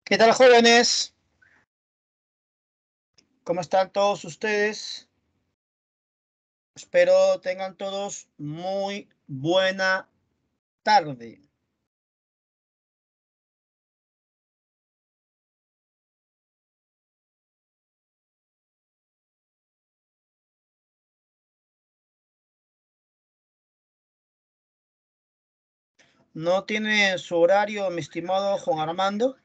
¿Qué tal, jóvenes? ¿Cómo están todos ustedes? Espero tengan todos muy buena tarde. ¿No tiene su horario, mi estimado Juan Armando?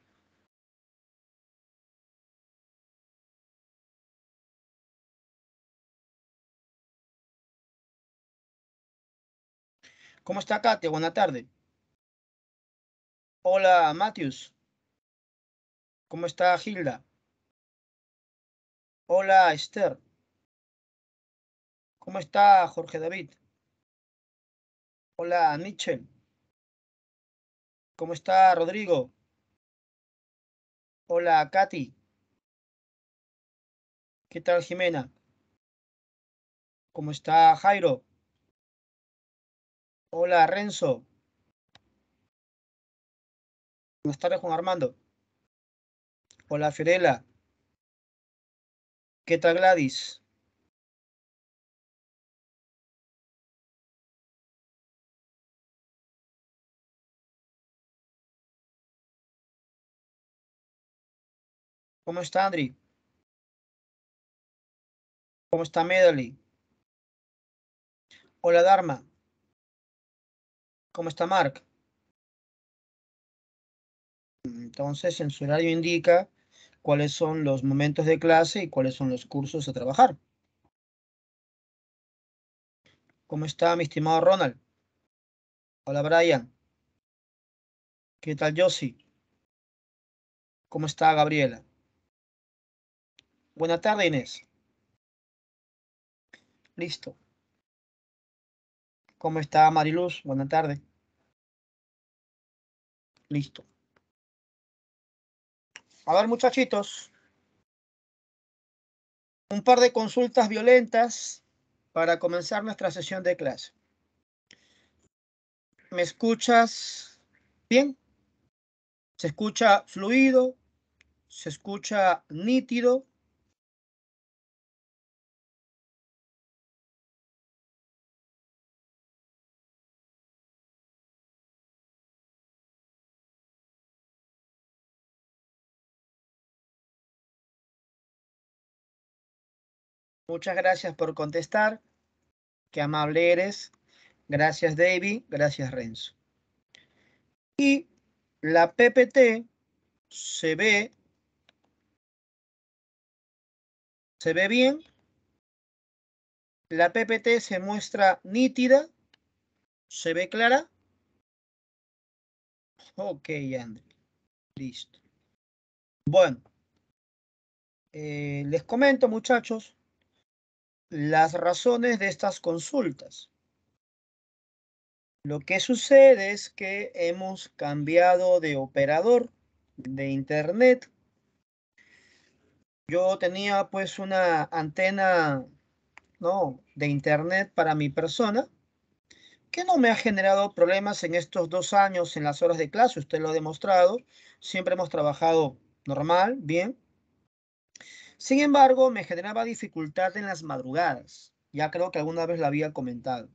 ¿Cómo está Katia? Buena tarde. Hola, Matthews. ¿Cómo está Hilda? Hola, Esther. ¿Cómo está Jorge David? Hola, Mitchell. ¿Cómo está Rodrigo? Hola, Katy. ¿Qué tal, Jimena? ¿Cómo está Jairo? Hola, Renzo. Buenas tardes, Juan Armando. Hola, Fiorella. ¿Qué tal, Gladys? ¿Cómo está Andri? ¿Cómo está Medley? Hola, Dharma. ¿Cómo está Mark? Entonces, en su horario indica cuáles son los momentos de clase y cuáles son los cursos a trabajar. ¿Cómo está mi estimado Ronald? Hola, Brian. ¿Qué tal, Josie? ¿Cómo está Gabriela? Buena tarde, Inés. Listo. ¿Cómo está Mariluz? Buena tarde. Listo. A ver, muchachitos, un par de consultas violentas para comenzar nuestra sesión de clase. ¿Me escuchas bien? ¿Se escucha fluido? ¿Se escucha nítido? Muchas gracias por contestar. Qué amable eres. Gracias, David. Gracias, Renzo. Y la PPT se ve bien. La PPT se muestra nítida. ¿Se ve clara? Ok, André. Listo. Bueno, les comento, muchachos, las razones de estas consultas. Lo que sucede es que hemos cambiado de operador de internet. Yo tenía pues una antena, ¿no?, de internet para mi persona, que no me ha generado problemas en estos 2 años en las horas de clase. Usted lo ha demostrado. Siempre hemos trabajado normal, bien. Sin embargo, me generaba dificultad en las madrugadas. Ya creo que alguna vez lo había comentado.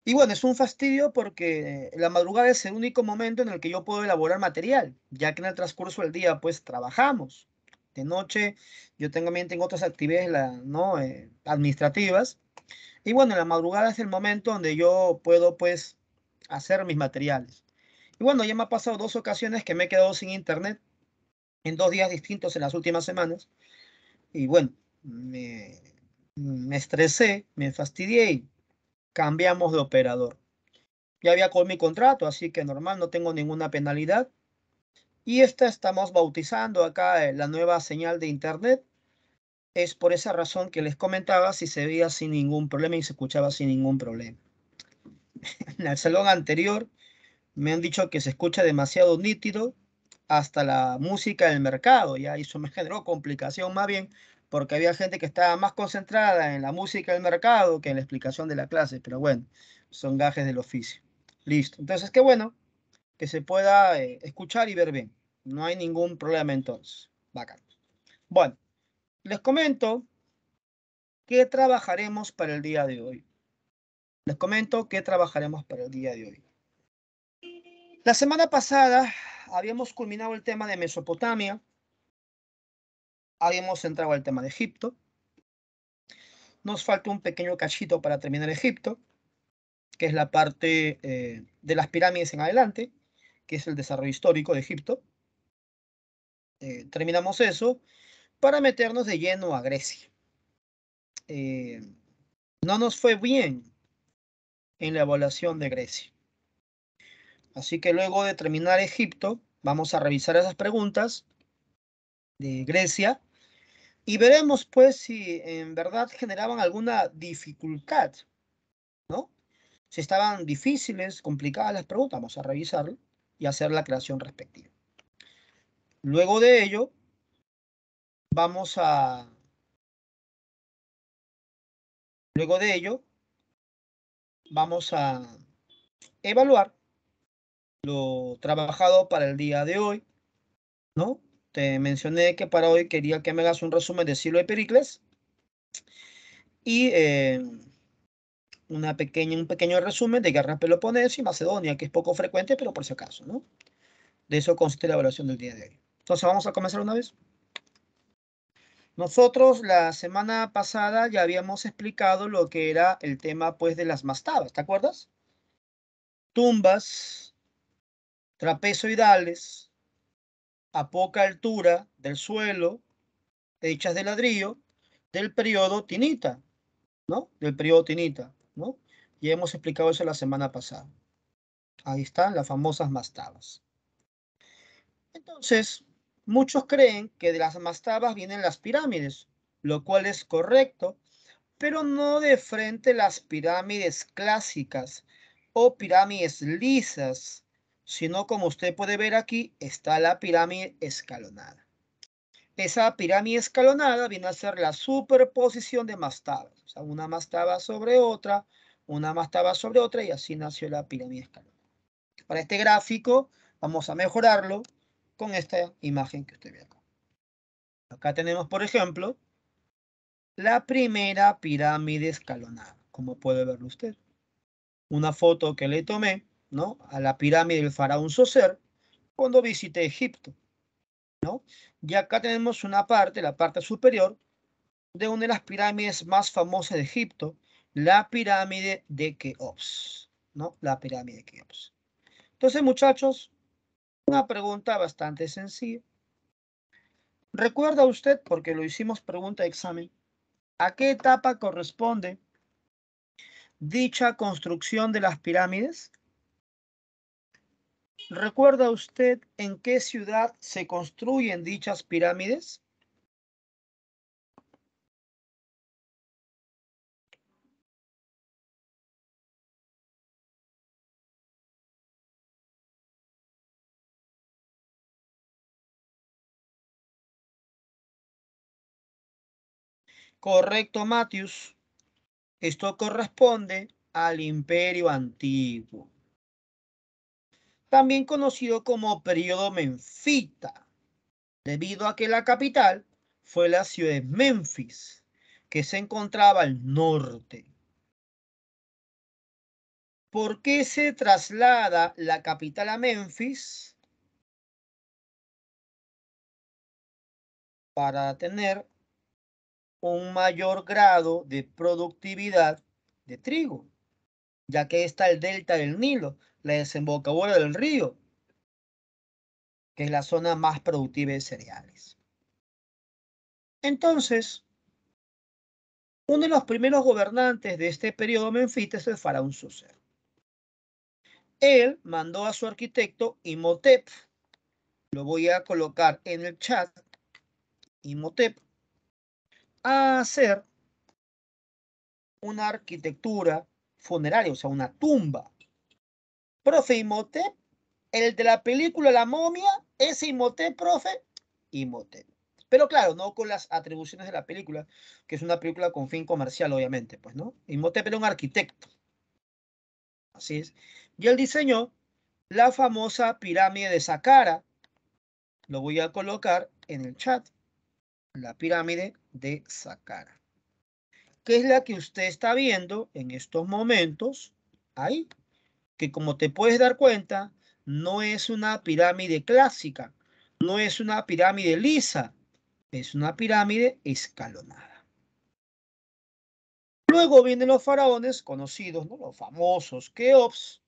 Y bueno, es un fastidio porque la madrugada es el único momento en el que yo puedo elaborar material, ya que en el transcurso del día pues trabajamos. De noche yo también tengo otras actividades, ¿no?, administrativas. Y bueno, en la madrugada es el momento donde yo puedo pues hacer mis materiales. Y bueno, ya me ha pasado 2 ocasiones que me he quedado sin internet en 2 días distintos en las últimas semanas. Y bueno, me estresé, me fastidié y cambiamos de operador. Ya había con mi contrato, así que normal, no tengo ninguna penalidad. Y esta estamos bautizando acá la nueva señal de internet. Es por esa razón que les comentaba si se veía sin ningún problema y se escuchaba sin ningún problema. En el salón anterior me han dicho que se escucha demasiado nítido hasta la música del mercado, ya eso me generó complicación más bien porque había gente que estaba más concentrada en la música del mercado que en la explicación de la clase, pero bueno, son gajes del oficio. Listo. Entonces, qué bueno que se pueda escuchar y ver bien. No hay ningún problema entonces. Bacán. Bueno, les comento qué trabajaremos para el día de hoy. Les comento qué trabajaremos para el día de hoy. La semana pasada habíamos culminado el tema de Mesopotamia, habíamos entrado al tema de Egipto. Nos falta un pequeño cachito para terminar Egipto, que es la parte de las pirámides en adelante, que es el desarrollo histórico de Egipto. Terminamos eso para meternos de lleno a Grecia. No nos fue bien en la evaluación de Grecia. Así que luego de terminar Egipto, vamos a revisar esas preguntas de Grecia y veremos pues si en verdad generaban alguna dificultad, ¿no? Si estaban difíciles, complicadas las preguntas, vamos a revisarlo y hacer la creación respectiva. Luego de ello, vamos a... Luego de ello, vamos a evaluar lo trabajado para el día de hoy, ¿no? Te mencioné que para hoy quería que me hagas un resumen de Silo de Pericles y un pequeño resumen de Guerra Peloponeso y Macedonia, que es poco frecuente, pero por si acaso, ¿no? De eso consiste la evaluación del día de hoy. Entonces, vamos a comenzar una vez. Nosotros la semana pasada ya habíamos explicado lo que era el tema, pues, de las mastabas, ¿te acuerdas? Tumbas trapezoidales a poca altura del suelo, hechas de ladrillo, del periodo tinita, ¿no? Del periodo tinita, ¿no? Ya hemos explicado eso la semana pasada. Ahí están las famosas mastabas. Entonces, muchos creen que de las mastabas vienen las pirámides, lo cual es correcto, pero no de frente las pirámides clásicas o pirámides lisas, sino como usted puede ver aquí, está la pirámide escalonada. Esa pirámide escalonada viene a ser la superposición de mastabas, o sea, una mastaba sobre otra, una mastaba sobre otra, y así nació la pirámide escalonada. Para este gráfico vamos a mejorarlo con esta imagen que usted ve acá. Acá tenemos, por ejemplo, la primera pirámide escalonada, como puede verlo usted. Una foto que le tomé, ¿no? A la pirámide del faraón Zoser cuando visité Egipto, ¿no? Y acá tenemos una parte, la parte superior, de una de las pirámides más famosas de Egipto, la pirámide de Keops, ¿no? La pirámide de Keops. Entonces, muchachos, una pregunta bastante sencilla. ¿Recuerda usted, porque lo hicimos pregunta de examen, a qué etapa corresponde dicha construcción de las pirámides? ¿Recuerda usted en qué ciudad se construyen dichas pirámides? Correcto, Matius. Esto corresponde al Imperio Antiguo, también conocido como periodo menfita, debido a que la capital fue la ciudad de Memphis, que se encontraba al norte. ¿Por qué se traslada la capital a Memphis? Para tener un mayor grado de productividad de trigo, ya que está el delta del Nilo, la desembocadura del río, que es la zona más productiva de cereales. Entonces, uno de los primeros gobernantes de este periodo menfita es el faraón Zoser. Él mandó a su arquitecto Imhotep, lo voy a colocar en el chat, Imhotep, a hacer una arquitectura funeraria, o sea, una tumba. Profe, Imhotep, el de la película La Momia, ese Imhotep, profe, Imhotep. Pero claro, no con las atribuciones de la película, que es una película con fin comercial, obviamente, pues, ¿no? Imhotep era un arquitecto, así es. Y él diseñó la famosa pirámide de Saqqara. Lo voy a colocar en el chat. La pirámide de Saqqara, que es la que usted está viendo en estos momentos, ahí, que como te puedes dar cuenta, no es una pirámide clásica, no es una pirámide lisa, es una pirámide escalonada. Luego vienen los faraones conocidos, ¿no? Los famosos Keops,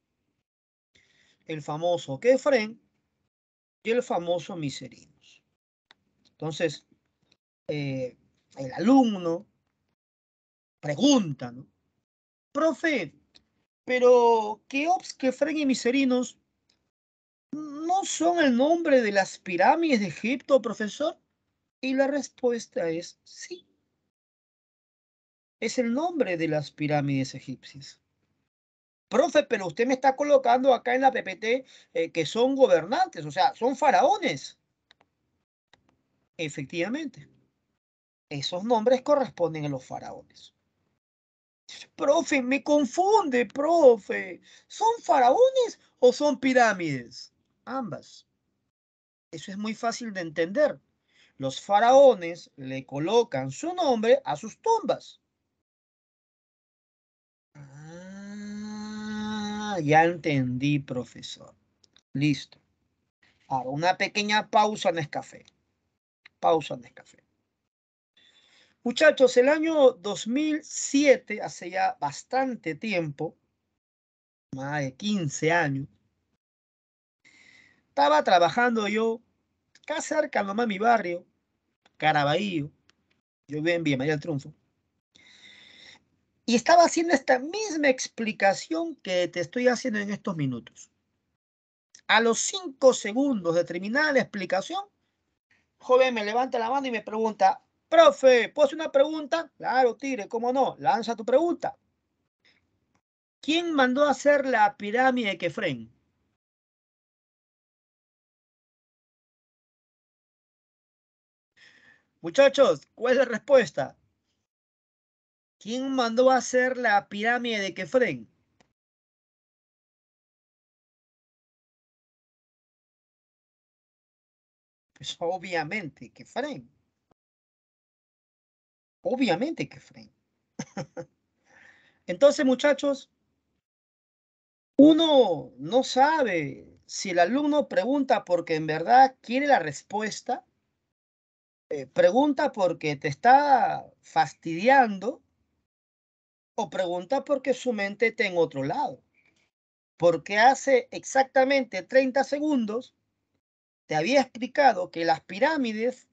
el famoso Kefren y el famoso Miserinos. Entonces, el alumno pregunta, ¿no? Profe, pero Keops, Kefren y Miserinos no son el nombre de las pirámides de Egipto, profesor. Y la respuesta es sí, es el nombre de las pirámides egipcias. Profe, pero usted me está colocando acá en la PPT que son gobernantes, o sea, son faraones. Efectivamente, esos nombres corresponden a los faraones. Profe, me confunde, profe. ¿Son faraones o son pirámides? Ambas. Eso es muy fácil de entender. Los faraones le colocan su nombre a sus tumbas. Ah, ya entendí, profesor. Listo. Ahora, una pequeña pausa en Nescafé. Pausa en Nescafé. Muchachos, el año 2007, hace ya bastante tiempo, más de 15 años, estaba trabajando yo acá cerca nomás mi barrio, Caraballo. Yo vivo en Villa María del Triunfo. Y estaba haciendo esta misma explicación que te estoy haciendo en estos minutos. A los 5 segundos de terminar la explicación, joven me levanta la mano y me pregunta, profe, ¿puedo hacer una pregunta? Claro, Tigre, ¿cómo no? Lanza tu pregunta. ¿Quién mandó a hacer la pirámide de Kefren? Muchachos, ¿cuál es la respuesta? ¿Quién mandó a hacer la pirámide de Kefren? Pues obviamente Kefren. Obviamente Kefren. Entonces, muchachos, uno no sabe si el alumno pregunta porque en verdad quiere la respuesta, pregunta porque te está fastidiando o pregunta porque su mente está en otro lado. Porque hace exactamente 30 segundos te había explicado que las pirámides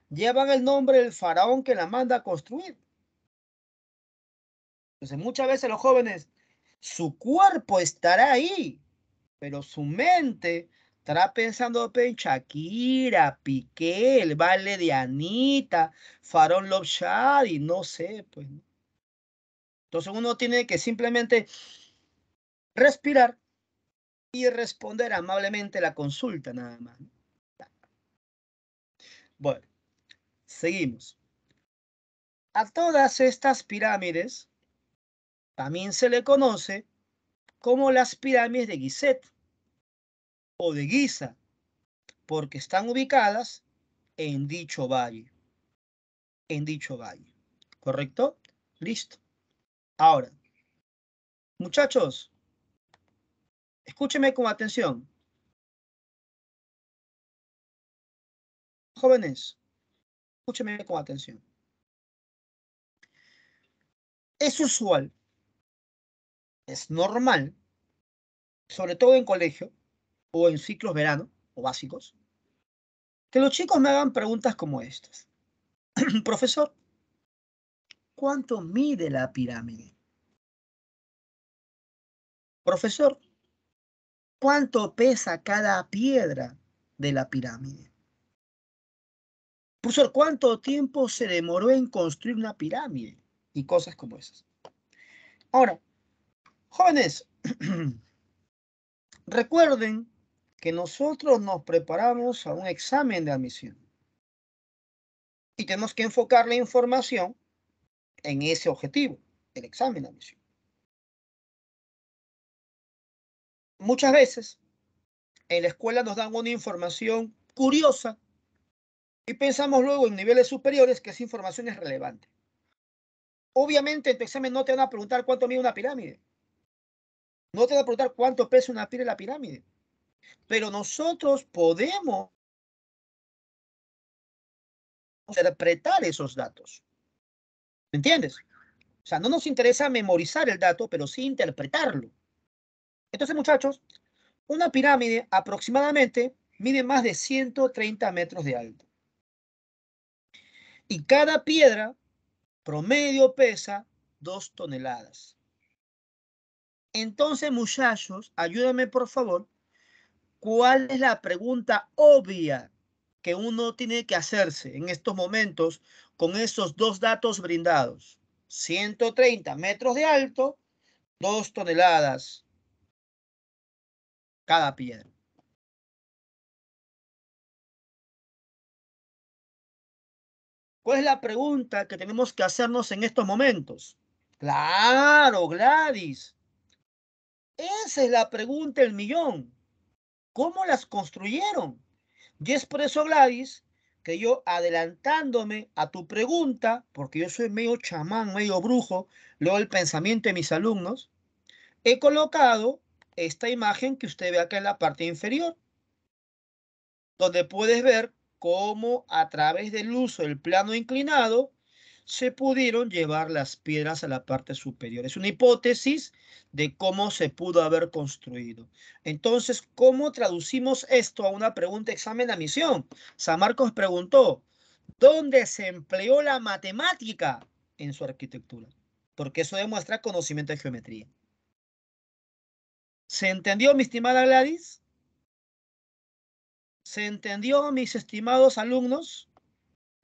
llevan el nombre del faraón que la manda a construir. Entonces muchas veces los jóvenes, su cuerpo estará ahí, pero su mente estará pensando en Shakira, Piqué, el baile de Anita, Faraón Love Shady, no sé, pues. Entonces uno tiene que simplemente respirar y responder amablemente la consulta nada más. Bueno, seguimos. A todas estas pirámides también se le conoce como las pirámides de Gizeh o de Giza, porque están ubicadas en dicho valle, ¿correcto? Listo. Ahora, muchachos, escúchenme con atención. Jóvenes, escúchenme con atención. Es usual, es normal, sobre todo en colegio o en ciclos verano o básicos, que los chicos me hagan preguntas como estas. Profesor, ¿cuánto mide la pirámide? Profesor, ¿cuánto pesa cada piedra de la pirámide? Profesor, ¿cuánto tiempo se demoró en construir una pirámide? Y cosas como esas. Ahora, jóvenes, recuerden que nosotros nos preparamos a un examen de admisión. Y tenemos que enfocar la información en ese objetivo, el examen de admisión. Muchas veces en la escuela nos dan una información curiosa y pensamos luego en niveles superiores que esa información es relevante. Obviamente en tu examen no te van a preguntar cuánto mide una pirámide. No te van a preguntar cuánto pesa una piedra en la pirámide. Pero nosotros podemos interpretar esos datos. ¿Me entiendes? O sea, no nos interesa memorizar el dato, pero sí interpretarlo. Entonces, muchachos, una pirámide aproximadamente mide más de 130 metros de alto. Y cada piedra promedio pesa 2 toneladas. Entonces, muchachos, ayúdame por favor. ¿Cuál es la pregunta obvia que uno tiene que hacerse en estos momentos con esos dos datos brindados? 130 metros de alto, 2 toneladas cada piedra. ¿Cuál es la pregunta que tenemos que hacernos en estos momentos? Claro, Gladys. Esa es la pregunta del millón. ¿Cómo las construyeron? Y es por eso, Gladys, que yo adelantándome a tu pregunta, porque yo soy medio chamán, medio brujo, luego el pensamiento de mis alumnos, he colocado esta imagen que usted ve acá en la parte inferior, donde puedes ver cómo a través del uso del plano inclinado se pudieron llevar las piedras a la parte superior. Es una hipótesis de cómo se pudo haber construido. Entonces, ¿cómo traducimos esto a una pregunta de examen de admisión? San Marcos preguntó, ¿dónde se empleó la matemática en su arquitectura? Porque eso demuestra conocimiento de geometría. ¿Se entendió, mi estimada Gladys? ¿Se entendió, mis estimados alumnos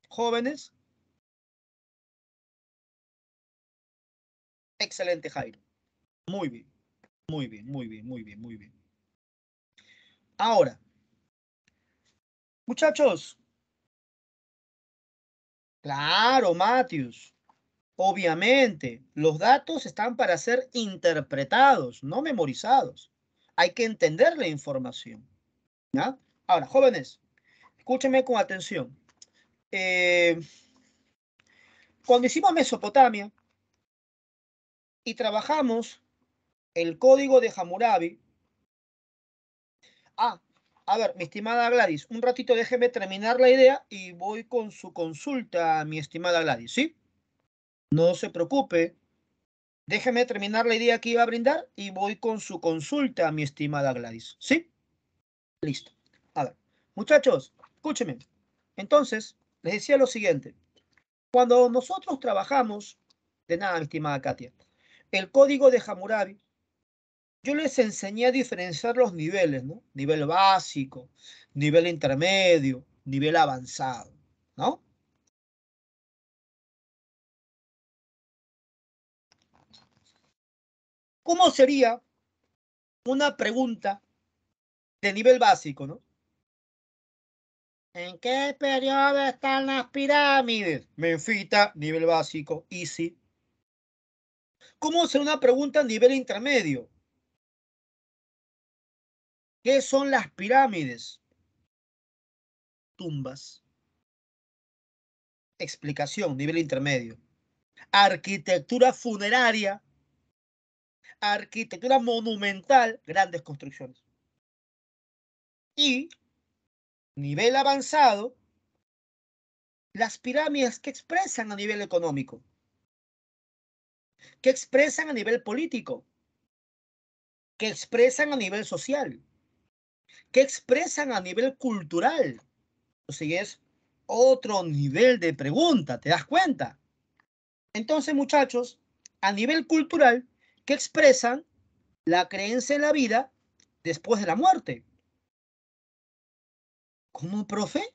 jóvenes? Excelente, Jairo. Muy bien, muy bien, muy bien, muy bien, muy bien. Ahora, muchachos, claro, Matthews, obviamente, los datos están para ser interpretados, no memorizados. Hay que entender la información, ¿ya? Ahora, jóvenes, escúchenme con atención. Eh, Cuando hicimos Mesopotamia y trabajamos el código de Hammurabi, ah, a ver, mi estimada Gladys, un ratito déjeme terminar la idea y voy con su consulta, mi estimada Gladys, ¿sí? No se preocupe. Déjeme terminar la idea que iba a brindar y voy con su consulta, mi estimada Gladys, ¿sí? Listo. A ver, muchachos, escúchenme. Entonces, les decía lo siguiente. Cuando nosotros trabajamos, de nada, mi estimada Katia, el código de Hammurabi, yo les enseñé a diferenciar los niveles, ¿no? Nivel básico, nivel intermedio, nivel avanzado, ¿no? ¿Cómo sería una pregunta de nivel básico, ¿no? ¿En qué periodo están las pirámides? Menfita, nivel básico, easy. ¿Cómo será una pregunta a nivel intermedio? ¿Qué son las pirámides? Tumbas. Explicación, nivel intermedio. Arquitectura funeraria, arquitectura monumental, grandes construcciones. Y nivel avanzado, las pirámides que expresan a nivel económico, que expresan a nivel político, que expresan a nivel social, que expresan a nivel cultural. O sea, es otro nivel de pregunta, ¿te das cuenta? Entonces, muchachos, a nivel cultural, ¿qué expresan la creencia en la vida después de la muerte? ¿Cómo, profe?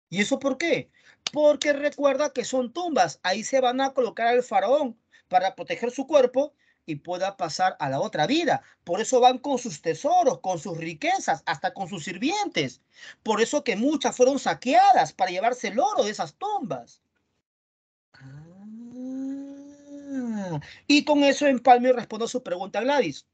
¿Y eso por qué? Porque recuerda que son tumbas, ahí se van a colocar al faraón para proteger su cuerpo y pueda pasar a la otra vida. Por eso van con sus tesoros, con sus riquezas, hasta con sus sirvientes. Por eso que muchas fueron saqueadas para llevarse el oro de esas tumbas. Y con eso empalmo y respondo a su pregunta, Gladys.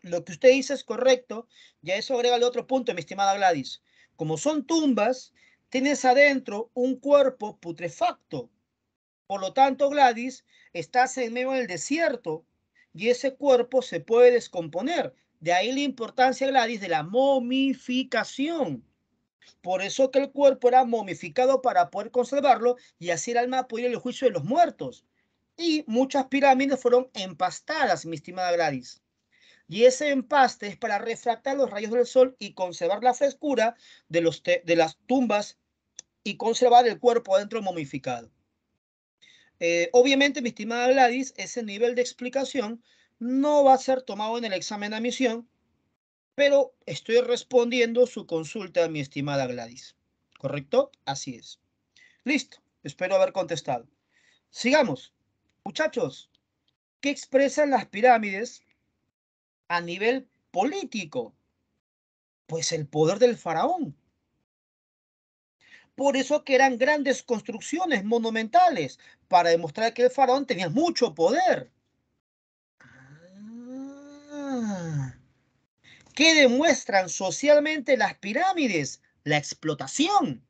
Lo que usted dice es correcto, y a eso agrega el otro punto, mi estimada Gladys. Como son tumbas, tienes adentro un cuerpo putrefacto. Por lo tanto, Gladys, estás en medio del desierto y ese cuerpo se puede descomponer. De ahí la importancia, Gladys, de la momificación. Por eso que el cuerpo era momificado para poder conservarlo y así el alma podía ir al juicio de los muertos. Y muchas pirámides fueron empastadas, mi estimada Gladys. Y ese empaste es para refractar los rayos del sol y conservar la frescura de las tumbas y conservar el cuerpo adentro momificado. Obviamente, mi estimada Gladys, ese nivel de explicación no va a ser tomado en el examen de admisión, pero estoy respondiendo su consulta, mi estimada Gladys. ¿Correcto? Así es. Listo. Espero haber contestado. Sigamos. Muchachos, ¿qué expresan las pirámides a nivel político? Pues el poder del faraón. Por eso que eran grandes construcciones monumentales, para demostrar que el faraón tenía mucho poder. ¿Qué demuestran socialmente las pirámides? La explotación.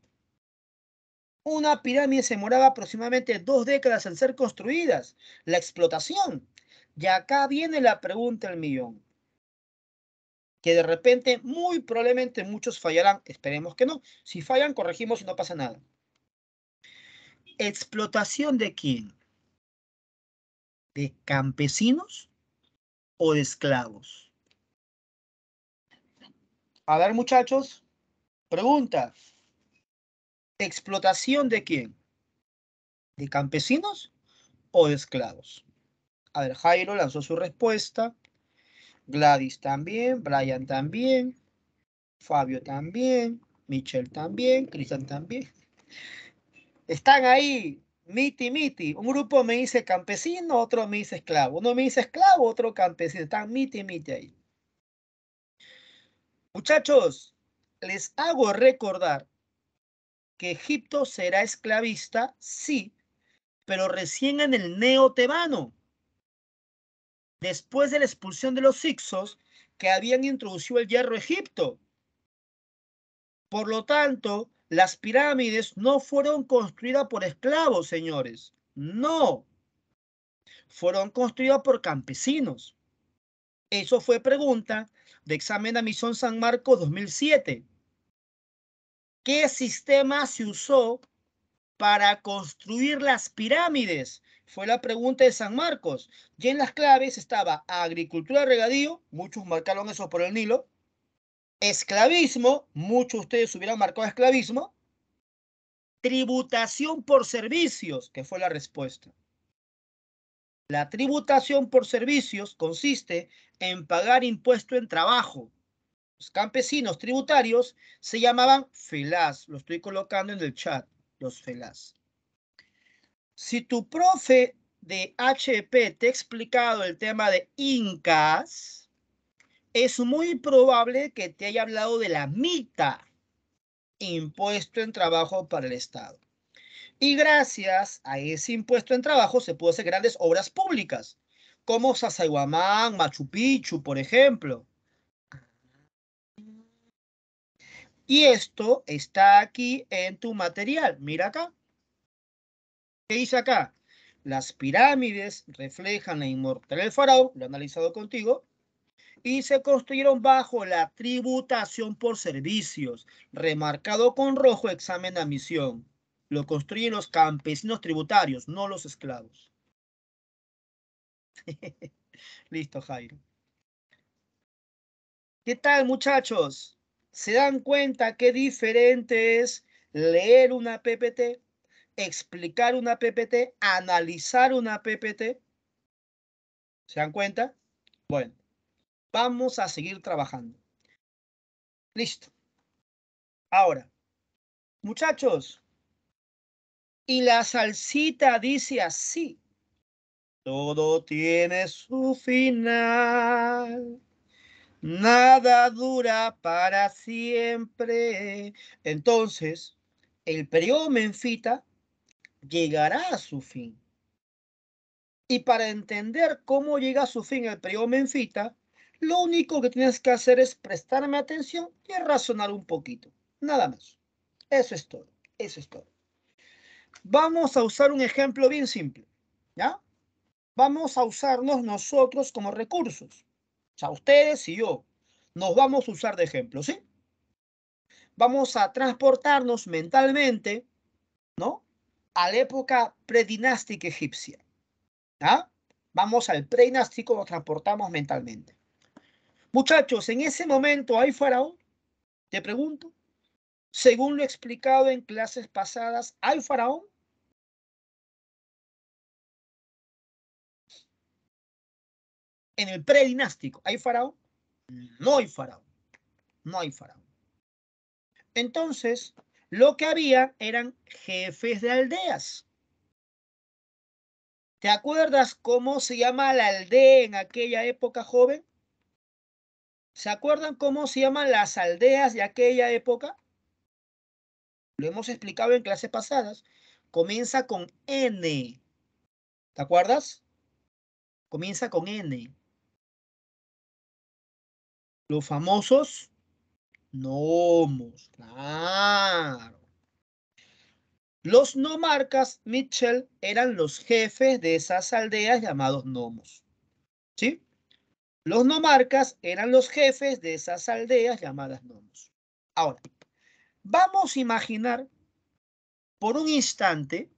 Una pirámide se demoraba aproximadamente 2 décadas en ser construidas. La explotación. Y acá viene la pregunta del millón. Que de repente, muy probablemente muchos fallarán. Esperemos que no. Si fallan, corregimos y no pasa nada. ¿Explotación de quién? ¿De campesinos o de esclavos? A ver, muchachos, pregunta. ¿Explotación de quién? ¿De campesinos o de esclavos? A ver, Jairo lanzó su respuesta. Gladys también, Brian también, Fabio también, Michelle también, Cristian también. Están ahí, miti. Un grupo me dice campesino, otro me dice esclavo. Uno me dice esclavo, otro campesino. Están miti ahí. Muchachos, les hago recordar que Egipto será esclavista, sí, pero recién en el Neotebano, después de la expulsión de los hicsos que habían introducido el hierro a Egipto. Por lo tanto, las pirámides no fueron construidas por esclavos, señores. No, fueron construidas por campesinos. Eso fue pregunta de examen de admisión San Marcos 2007. ¿Qué sistema se usó para construir las pirámides? Fue la pregunta de San Marcos. Y en las claves estaba agricultura, regadío, muchos marcaron eso por el Nilo. Esclavismo, muchos de ustedes hubieran marcado esclavismo. Tributación por servicios, que fue la respuesta. La tributación por servicios consiste en pagar impuesto en trabajo. Los campesinos tributarios se llamaban felás. Lo estoy colocando en el chat, los felás. Si tu profe de HP te ha explicado el tema de incas, es muy probable que te haya hablado de la mita, impuesto en trabajo para el Estado. Y gracias a ese impuesto en trabajo se pudo hacer grandes obras públicas, como Sacsayhuamán, Machu Picchu, por ejemplo. Y esto está aquí en tu material. Mira acá. ¿Qué dice acá? Las pirámides reflejan la inmortalidad del faraón, lo he analizado contigo, y se construyeron bajo la tributación por servicios, remarcado con rojo examen de admisión. Lo construyen los campesinos tributarios, no los esclavos. Listo, Jairo. ¿Qué tal, muchachos? ¿Se dan cuenta qué diferente es leer una PPT, explicar una PPT, analizar una PPT? ¿Se dan cuenta? Bueno, vamos a seguir trabajando. Listo. Ahora, muchachos, y la salsita dice así. Todo tiene su final. Nada dura para siempre. Entonces, el periodo menfita llegará a su fin. Y para entender cómo llega a su fin el periodo menfita, lo único que tienes que hacer es prestarme atención y razonar un poquito. Nada más. Eso es todo. Eso es todo. Vamos a usar un ejemplo bien simple. ¿Ya? Vamos a usarnos nosotros como recursos. O sea, ustedes y yo nos vamos a usar de ejemplo, ¿sí? Vamos a transportarnos mentalmente, ¿no? A la época predinástica egipcia. ¿Ah? Vamos al predinástico, nos transportamos mentalmente. Muchachos, en ese momento hay faraón, te pregunto. Según lo explicado en clases pasadas, ¿hay faraón? En el predinástico, ¿hay faraón? No hay faraón. No hay faraón. Entonces, lo que había eran jefes de aldeas. ¿Te acuerdas cómo se llama la aldea en aquella época, joven? ¿Se acuerdan cómo se llaman las aldeas de aquella época? Lo hemos explicado en clases pasadas. Comienza con N. ¿Te acuerdas? Comienza con N. Los famosos nomos. Claro. Los nomarcas, Mitchell, eran los jefes de esas aldeas llamados nomos. ¿Sí? Los nomarcas eran los jefes de esas aldeas llamadas nomos. Ahora, vamos a imaginar por un instante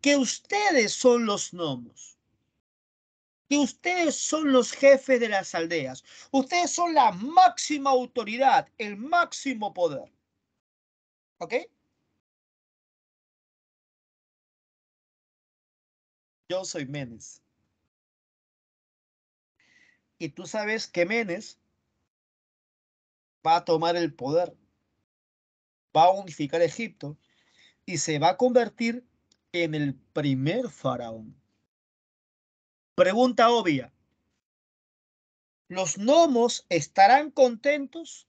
que ustedes son los nomos, que ustedes son los jefes de las aldeas. Ustedes son la máxima autoridad, el máximo poder. ¿Ok? Yo soy Menes. Y tú sabes que Menes va a tomar el poder, va a unificar Egipto y se va a convertir en el primer faraón. Pregunta obvia. ¿Los gnomos estarán contentos?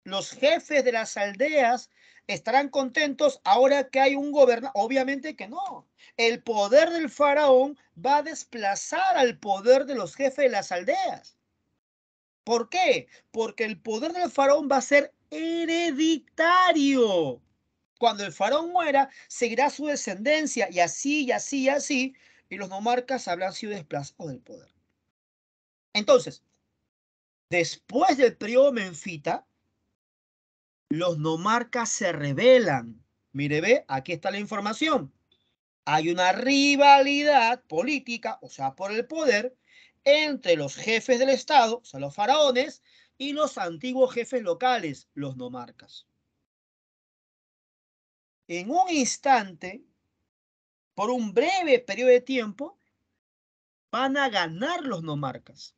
¿Los jefes de las aldeas estarán contentos ahora que hay un gobernante? Obviamente que no. El poder del faraón va a desplazar al poder de los jefes de las aldeas. ¿Por qué? Porque el poder del faraón va a ser hereditario. Cuando el faraón muera, seguirá su descendencia y así, y así, y así, y los nomarcas habrán sido desplazados del poder. Entonces, después del periodo menfita, los nomarcas se rebelan. Mire, ve, aquí está la información. Hay una rivalidad política, o sea, por el poder, entre los jefes del Estado, o sea, los faraones, y los antiguos jefes locales, los nomarcas. En un instante, por un breve periodo de tiempo, van a ganar los nomarcas.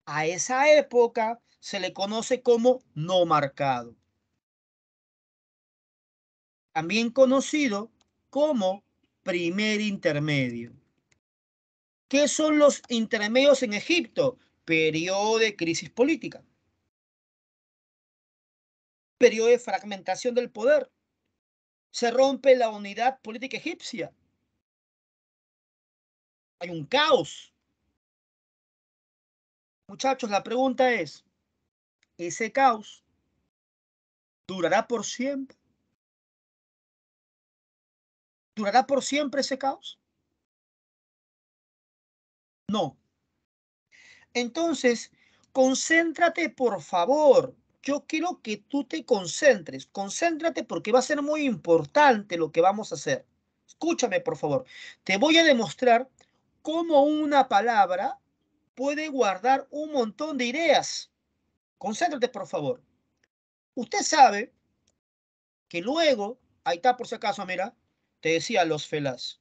A esa época se le conoce como nomarcado, también conocido como primer intermedio. ¿Qué son los intermedios en Egipto? Periodo de crisis política, periodo de fragmentación del poder. Se rompe la unidad política egipcia. Hay un caos. Muchachos, la pregunta es, ¿ese caos durará por siempre? ¿Durará por siempre ese caos? No. Entonces, concéntrate, por favor. Yo quiero que tú te concentres. Concéntrate porque va a ser muy importante lo que vamos a hacer. Escúchame, por favor. Te voy a demostrar cómo una palabra puede guardar un montón de ideas. Concéntrate, por favor. Usted sabe que luego, ahí está por si acaso, mira, te decía los felás.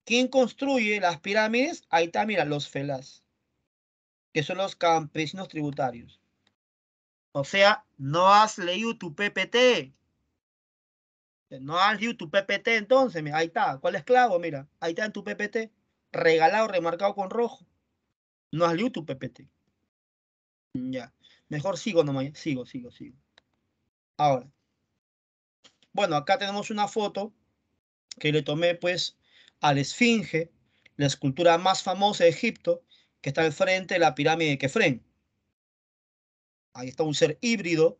¿Quién construye las pirámides? Ahí está, mira, los felás, que son los campesinos tributarios. O sea, no has leído tu PPT. No has leído tu PPT entonces, mira, ahí está. ¿Cuál esclavo? Mira, ahí está en tu PPT. Regalado, remarcado con rojo. No has leído tu PPT. Ya. Mejor sigo nomás. Sigo. Ahora. Bueno, acá tenemos una foto que le tomé pues a la Esfinge, la escultura más famosa de Egipto, que está al frente de la pirámide de Kefren. Ahí está un ser híbrido,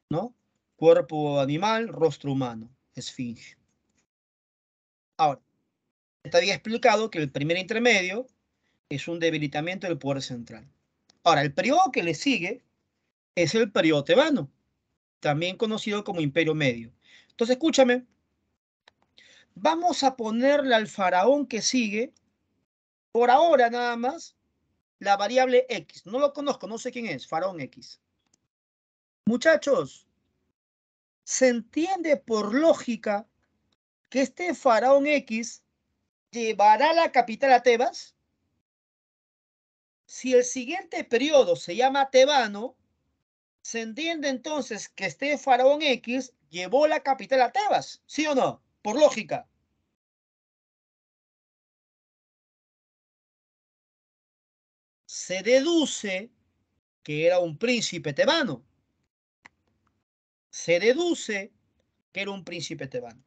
¿no? Cuerpo animal, rostro humano, Esfinge. Ahora, te había explicado que el primer intermedio es un debilitamiento del poder central. Ahora, el periodo que le sigue es el periodo tebano, también conocido como Imperio Medio. Entonces, escúchame, vamos a ponerle al faraón que sigue, por ahora nada más, la variable X. No lo conozco, no sé quién es, faraón X. Muchachos, se entiende por lógica que este faraón X llevará la capital a Tebas. Si el siguiente periodo se llama tebano, se entiende entonces que este faraón X llevó la capital a Tebas, ¿sí o no? Por lógica. Se deduce que era un príncipe tebano. Se deduce que era un príncipe tebano.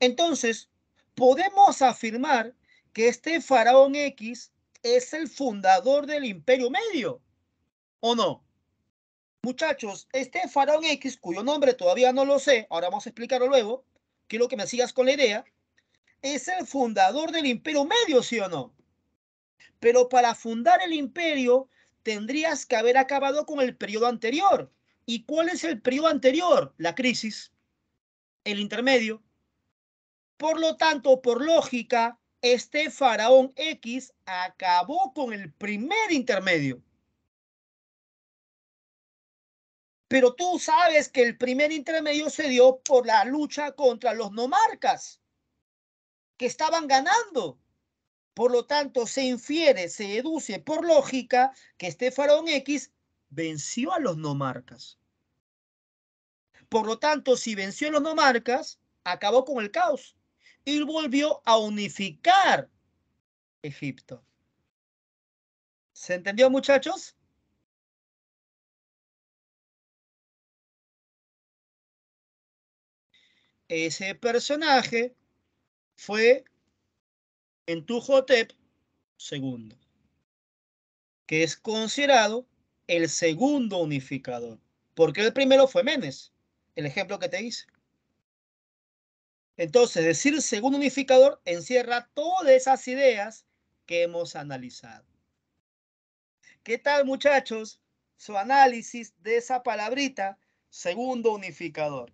Entonces, podemos afirmar que este faraón X es el fundador del Imperio Medio, ¿o no? Muchachos, este faraón X, cuyo nombre todavía no lo sé, ahora vamos a explicarlo luego, quiero que me sigas con la idea, es el fundador del Imperio Medio, ¿sí o no? Pero para fundar el imperio tendrías que haber acabado con el periodo anterior. ¿Y cuál es el periodo anterior? La crisis, el intermedio. Por lo tanto, por lógica, este faraón X acabó con el primer intermedio. Pero tú sabes que el primer intermedio se dio por la lucha contra los nomarcas, que estaban ganando. Por lo tanto, se infiere, se deduce por lógica que este faraón X venció a los nomarcas. Por lo tanto, si venció a los nomarcas, acabó con el caos y volvió a unificar Egipto. ¿Se entendió, muchachos? Ese personaje fue Entuhotep II, que es considerado el segundo unificador, porque el primero fue Menes, el ejemplo que te hice. Entonces, decir segundo unificador encierra todas esas ideas que hemos analizado. ¿Qué tal, muchachos? Su análisis de esa palabrita, segundo unificador.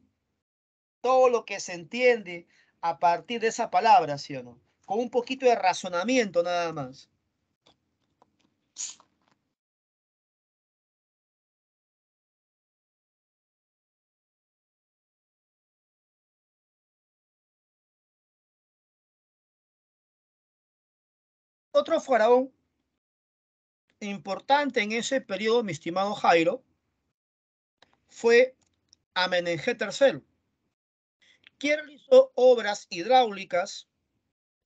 Todo lo que se entiende a partir de esa palabra, ¿sí o no? Con un poquito de razonamiento nada más. Otro faraón importante en ese periodo, mi estimado Jairo, fue Amenemhet III, quien realizó obras hidráulicas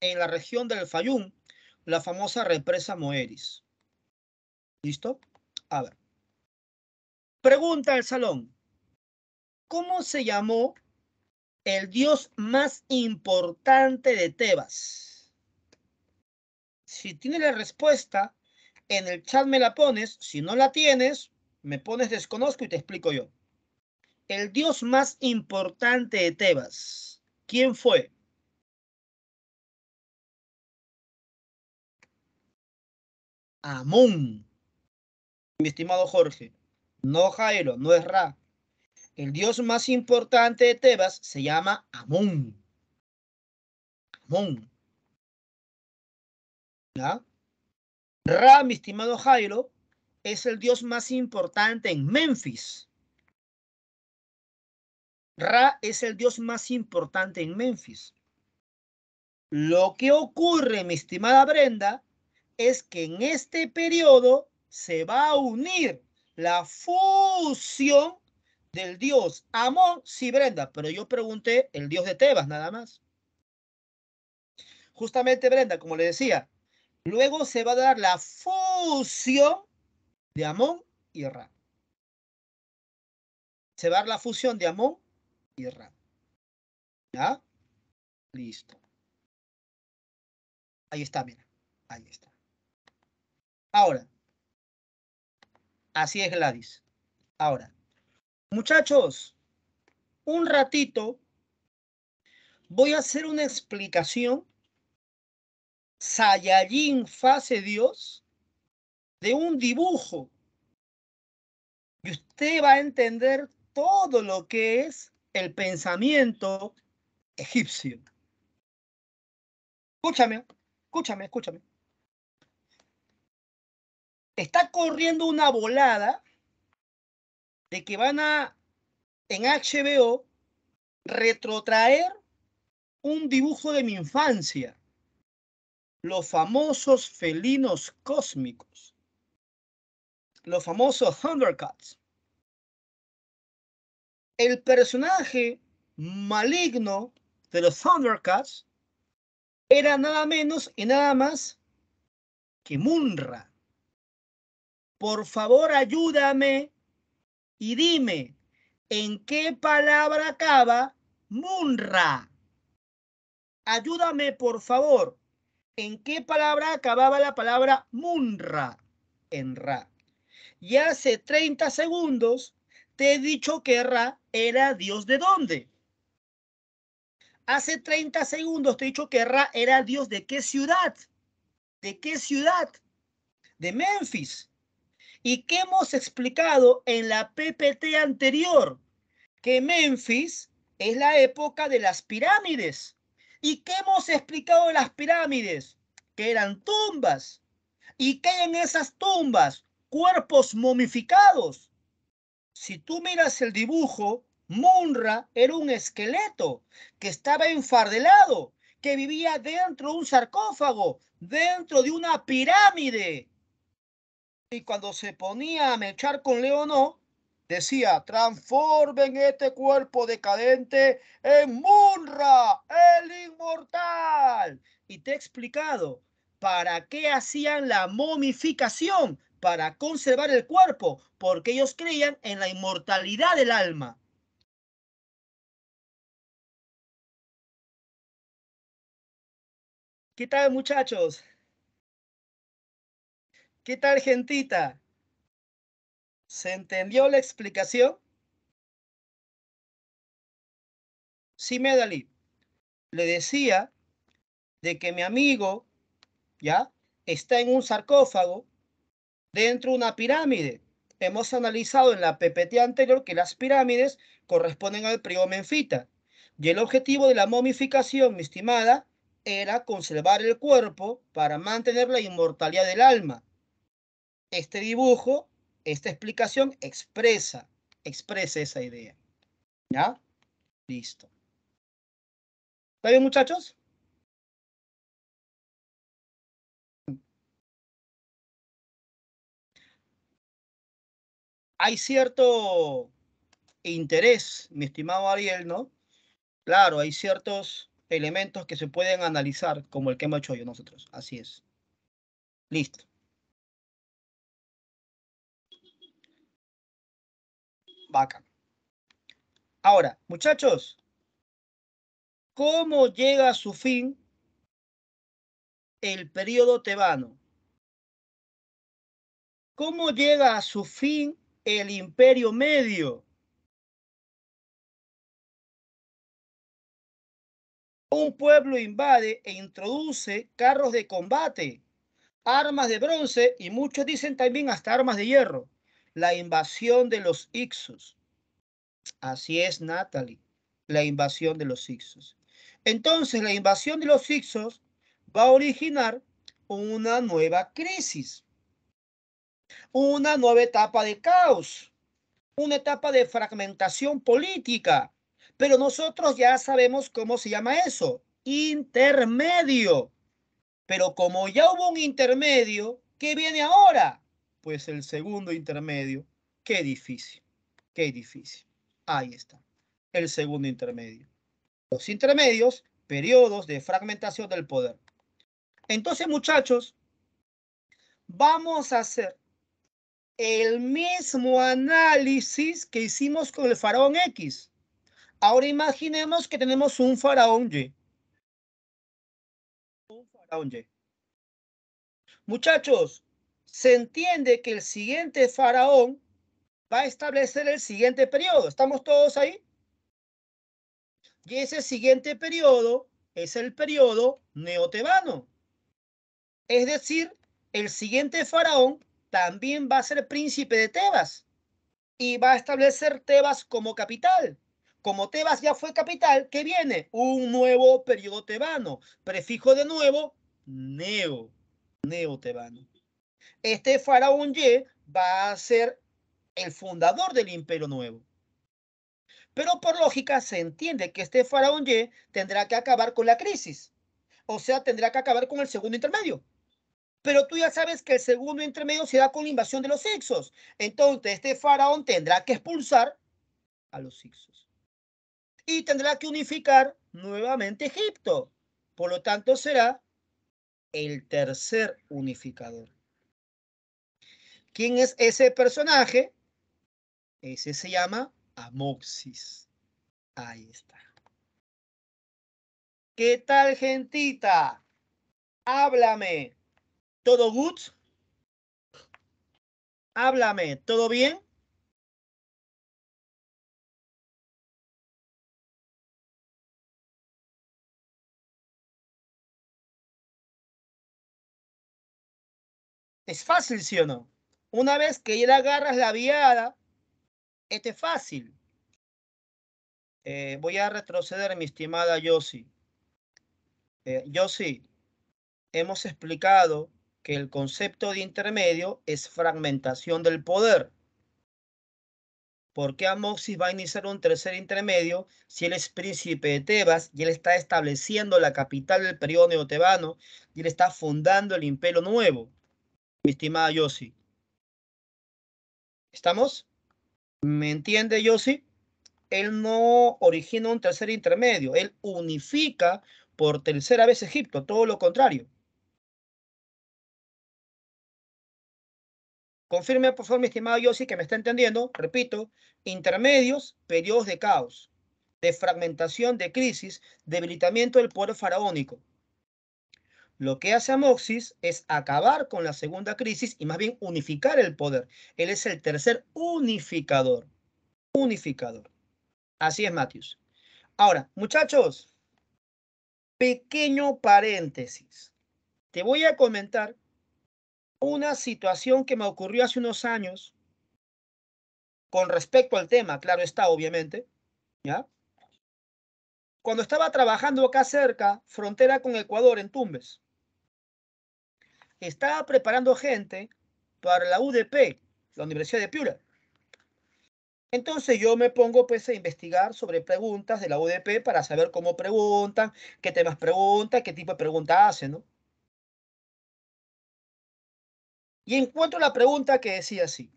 en la región del Fayum, la famosa represa Moeris. ¿Listo? A ver. Pregunta al salón. ¿Cómo se llamó el dios más importante de Tebas? Si tienes la respuesta, en el chat me la pones. Si no la tienes, me pones desconozco y te explico yo. El dios más importante de Tebas, ¿quién fue? Amón, mi estimado Jorge. No Jairo, no es Ra. El dios más importante de Tebas se llama Amón. Amón. ¿Ya? Ra, mi estimado Jairo, es el dios más importante en Memphis. Ra es el dios más importante en Memphis. Lo que ocurre, mi estimada Brenda, es que en este periodo se va a unir la fusión del dios Amón, sí, Brenda, pero yo pregunté el dios de Tebas, nada más. Justamente, Brenda, como le decía, luego se va a dar la fusión de Amón y Ra. Se va a dar la fusión de Amón y Ra. ¿Ya? Listo. Ahí está, mira. Ahí está. Ahora, así es, Gladys. Ahora, muchachos, un ratito voy a hacer una explicación Saiyajin fase Dios de un dibujo. Y usted va a entender todo lo que es el pensamiento egipcio. Escúchame, escúchame, escúchame. Está corriendo una volada de que van a, en HBO, retrotraer un dibujo de mi infancia. Los famosos felinos cósmicos. Los famosos Thundercats. El personaje maligno de los Thundercats era nada menos y nada más que Munra. Por favor, ayúdame y dime, ¿en qué palabra acaba Munra? Ayúdame, por favor. ¿En qué palabra acababa la palabra Munra? En Ra. Y hace 30 segundos te he dicho que Ra era Dios de dónde. Hace 30 segundos te he dicho que Ra era Dios de qué ciudad. ¿De qué ciudad? De Memphis. ¿Y qué hemos explicado en la PPT anterior? Que Memphis es la época de las pirámides. ¿Y qué hemos explicado de las pirámides? Que eran tumbas. ¿Y qué hay en esas tumbas? Cuerpos momificados. Si tú miras el dibujo, Munra era un esqueleto que estaba enfardelado, que vivía dentro de un sarcófago, dentro de una pirámide. Y cuando se ponía a mechar con Leonó, decía, transformen este cuerpo decadente en Munra, el inmortal. Y te he explicado para qué hacían la momificación, para conservar el cuerpo, porque ellos creían en la inmortalidad del alma. ¿Qué tal, muchachos? ¿Qué tal, gentita? ¿Se entendió la explicación? Sí, Medali. Le decía de que mi amigo, ¿ya? Está en un sarcófago dentro de una pirámide. Hemos analizado en la PPT anterior que las pirámides corresponden al periodo menfita. Y el objetivo de la momificación, mi estimada, era conservar el cuerpo para mantener la inmortalidad del alma. Este dibujo, esta explicación expresa esa idea. ¿Ya? Listo. ¿Está bien, muchachos? Hay cierto interés, mi estimado Ariel, ¿no? Claro, hay ciertos elementos que se pueden analizar, como el que hemos hecho hoy nosotros. Así es. Listo. Bacán. Ahora, muchachos, ¿cómo llega a su fin el periodo tebano? ¿Cómo llega a su fin el Imperio Medio? Un pueblo invade e introduce carros de combate, armas de bronce y muchos dicen también hasta armas de hierro. La invasión de los Ixos. Así es, Natalie, la invasión de los Ixos. Entonces, la invasión de los Ixos va a originar una nueva crisis, una nueva etapa de caos, una etapa de fragmentación política. Pero nosotros ya sabemos cómo se llama eso, intermedio. Pero como ya hubo un intermedio, ¿qué viene ahora? Pues el segundo intermedio. Qué difícil, qué difícil. Ahí está, el segundo intermedio. Los intermedios, periodos de fragmentación del poder. Entonces, muchachos, vamos a hacer el mismo análisis que hicimos con el faraón X. Ahora imaginemos que tenemos un faraón Y. Un faraón Y. Muchachos, se entiende que el siguiente faraón va a establecer el siguiente periodo. ¿Estamos todos ahí? Y ese siguiente periodo es el periodo neotebano. Es decir, el siguiente faraón también va a ser príncipe de Tebas y va a establecer Tebas como capital. Como Tebas ya fue capital, ¿qué viene? Un nuevo periodo tebano. Prefijo de nuevo, neotebano. Este faraón Y va a ser el fundador del imperio nuevo. Pero por lógica se entiende que este faraón Y tendrá que acabar con la crisis. O sea, tendrá que acabar con el segundo intermedio. Pero tú ya sabes que el segundo intermedio se da con la invasión de los hicsos. Entonces, este faraón tendrá que expulsar a los hicsos. Y tendrá que unificar nuevamente Egipto. Por lo tanto, será el tercer unificador. ¿Quién es ese personaje? Ese se llama Amoxis. Ahí está. ¿Qué tal, gentita? Háblame. ¿Todo good? Háblame. ¿Todo bien? Es fácil, ¿sí o no? Una vez que ya agarras la viada, este es fácil. Voy a retroceder, mi estimada Yossi. Yossi, hemos explicado que el concepto de intermedio es fragmentación del poder. ¿Por qué Amoxis va a iniciar un tercer intermedio si él es príncipe de Tebas y él está estableciendo la capital del periodo neotebano y él está fundando el imperio nuevo? Mi estimada Yossi. ¿Estamos? ¿Me entiende, Yossi? Él no origina un tercer intermedio, él unifica por tercera vez Egipto, todo lo contrario. Confirme, por favor, mi estimado Yossi, que me está entendiendo. Repito, intermedios, periodos de caos, de fragmentación, de crisis, debilitamiento del poder faraónico. Lo que hace Amoxis es acabar con la segunda crisis y más bien unificar el poder. Él es el tercer unificador. Unificador. Así es, Matius. Ahora, muchachos, pequeño paréntesis. Te voy a comentar una situación que me ocurrió hace unos años con respecto al tema, claro está, obviamente, ¿ya? Cuando estaba trabajando acá cerca, frontera con Ecuador, en Tumbes, estaba preparando gente para la UDP, la Universidad de Piura. Entonces yo me pongo pues a investigar sobre preguntas de la UDP para saber cómo preguntan, qué temas preguntan, qué tipo de preguntas hacen, ¿no? Y encuentro la pregunta que decía así: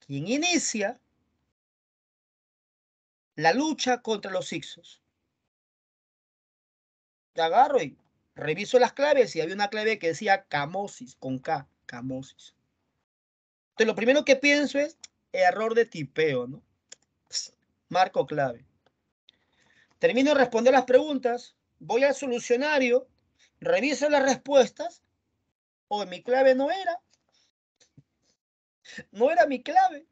¿quién inicia la lucha contra los Hicsos? Te agarro y reviso las claves y había una clave que decía Camosis, con K, Camosis. Entonces lo primero que pienso es error de tipeo, ¿no? Marco clave. Termino de responder las preguntas, voy al solucionario, reviso las respuestas. O mi clave no era mi clave.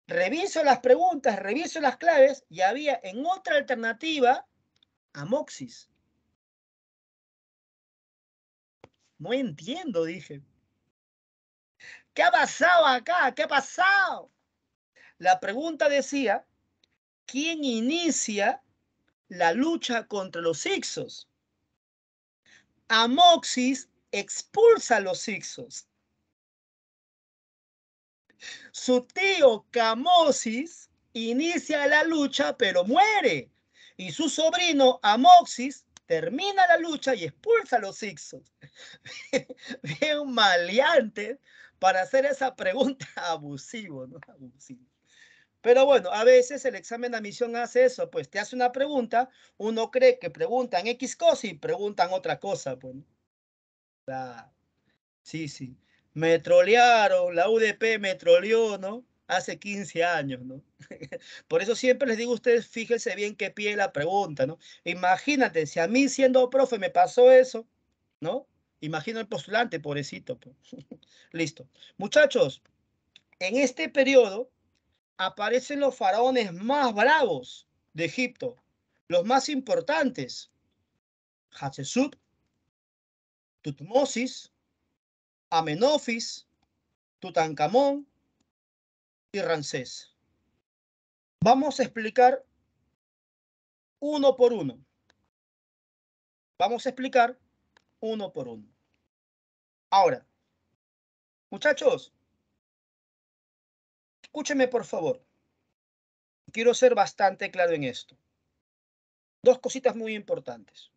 Reviso las preguntas, reviso las claves y había en otra alternativa Amoxis. No entiendo, dije. ¿Qué ha pasado acá? ¿Qué ha pasado? La pregunta decía, ¿quién inicia la lucha contra los Hicsos? Amoxis expulsa a los Hicsos. Su tío Camosis inicia la lucha, pero muere. Y su sobrino Amoxis termina la lucha y expulsa a los Hicsos. Bien maleante para hacer esa pregunta. Abusivo, ¿no? Abusivo. Pero bueno, a veces el examen de admisión hace eso, pues te hace una pregunta, uno cree que preguntan X cosa y preguntan otra cosa, pues. Sí, sí. Me trolearon, la UDP me troleó, ¿no? Hace 15 años, ¿no? Por eso siempre les digo a ustedes, fíjense bien qué pide la pregunta, ¿no? Imagínate, si a mí siendo profe me pasó eso, ¿no? Imagino el postulante, pobrecito, pues. Listo. Muchachos, en este periodo aparecen los faraones más bravos de Egipto, los más importantes: Hatshepsut, Tutmosis, Amenofis, Tutankamón y Ramsés. Vamos a explicar uno por uno. Vamos a explicar uno por uno. Ahora, muchachos, escúchenme por favor. Quiero ser bastante claro en esto. Dos cositas muy importantes.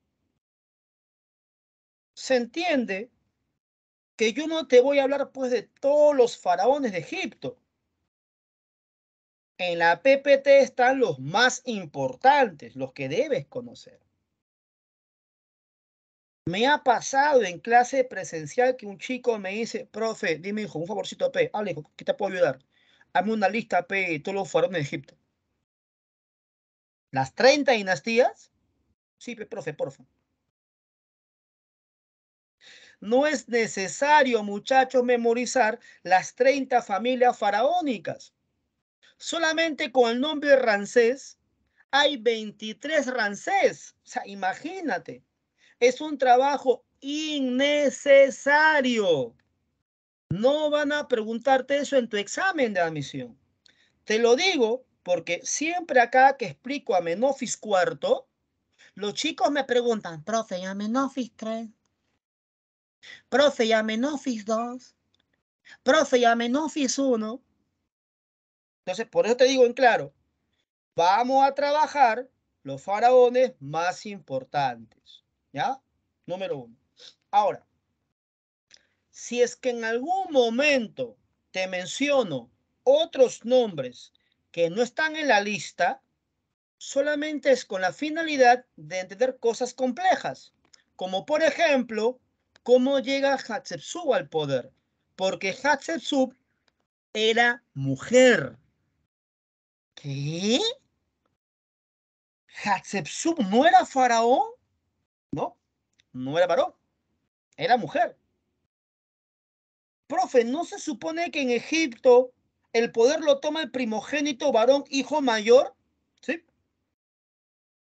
Se entiende que yo no te voy a hablar pues de todos los faraones de Egipto. En la PPT están los más importantes, los que debes conocer. Me ha pasado en clase presencial que un chico me dice, profe, dime hijo, un favorcito P. Hable, hijo, ¿qué te puedo ayudar? Hazme una lista P de todos los faraones de Egipto. ¿Las 30 dinastías? Sí, profe, porfa. No es necesario, muchachos, memorizar las 30 familias faraónicas. Solamente con el nombre de Ramsés hay 23 Ramsés. O sea, imagínate. Es un trabajo innecesario. No van a preguntarte eso en tu examen de admisión. Te lo digo porque siempre acá que explico a Menofis cuarto, los chicos me preguntan, profe, ¿y Amenofis 3? Profe, ¿y Amenofis 2? Profe, ¿y Amenofis 1? Entonces, por eso te digo en claro, vamos a trabajar los faraones más importantes. ¿Ya? Número uno. Ahora, si es que en algún momento te menciono otros nombres que no están en la lista, solamente es con la finalidad de entender cosas complejas, como por ejemplo, cómo llega Hatshepsut al poder, porque Hatshepsut era mujer. ¿Qué? ¿Hatshepsut no era faraón? No, no era varón, era mujer. Profe, ¿no se supone que en Egipto el poder lo toma el primogénito varón hijo mayor? ¿Sí?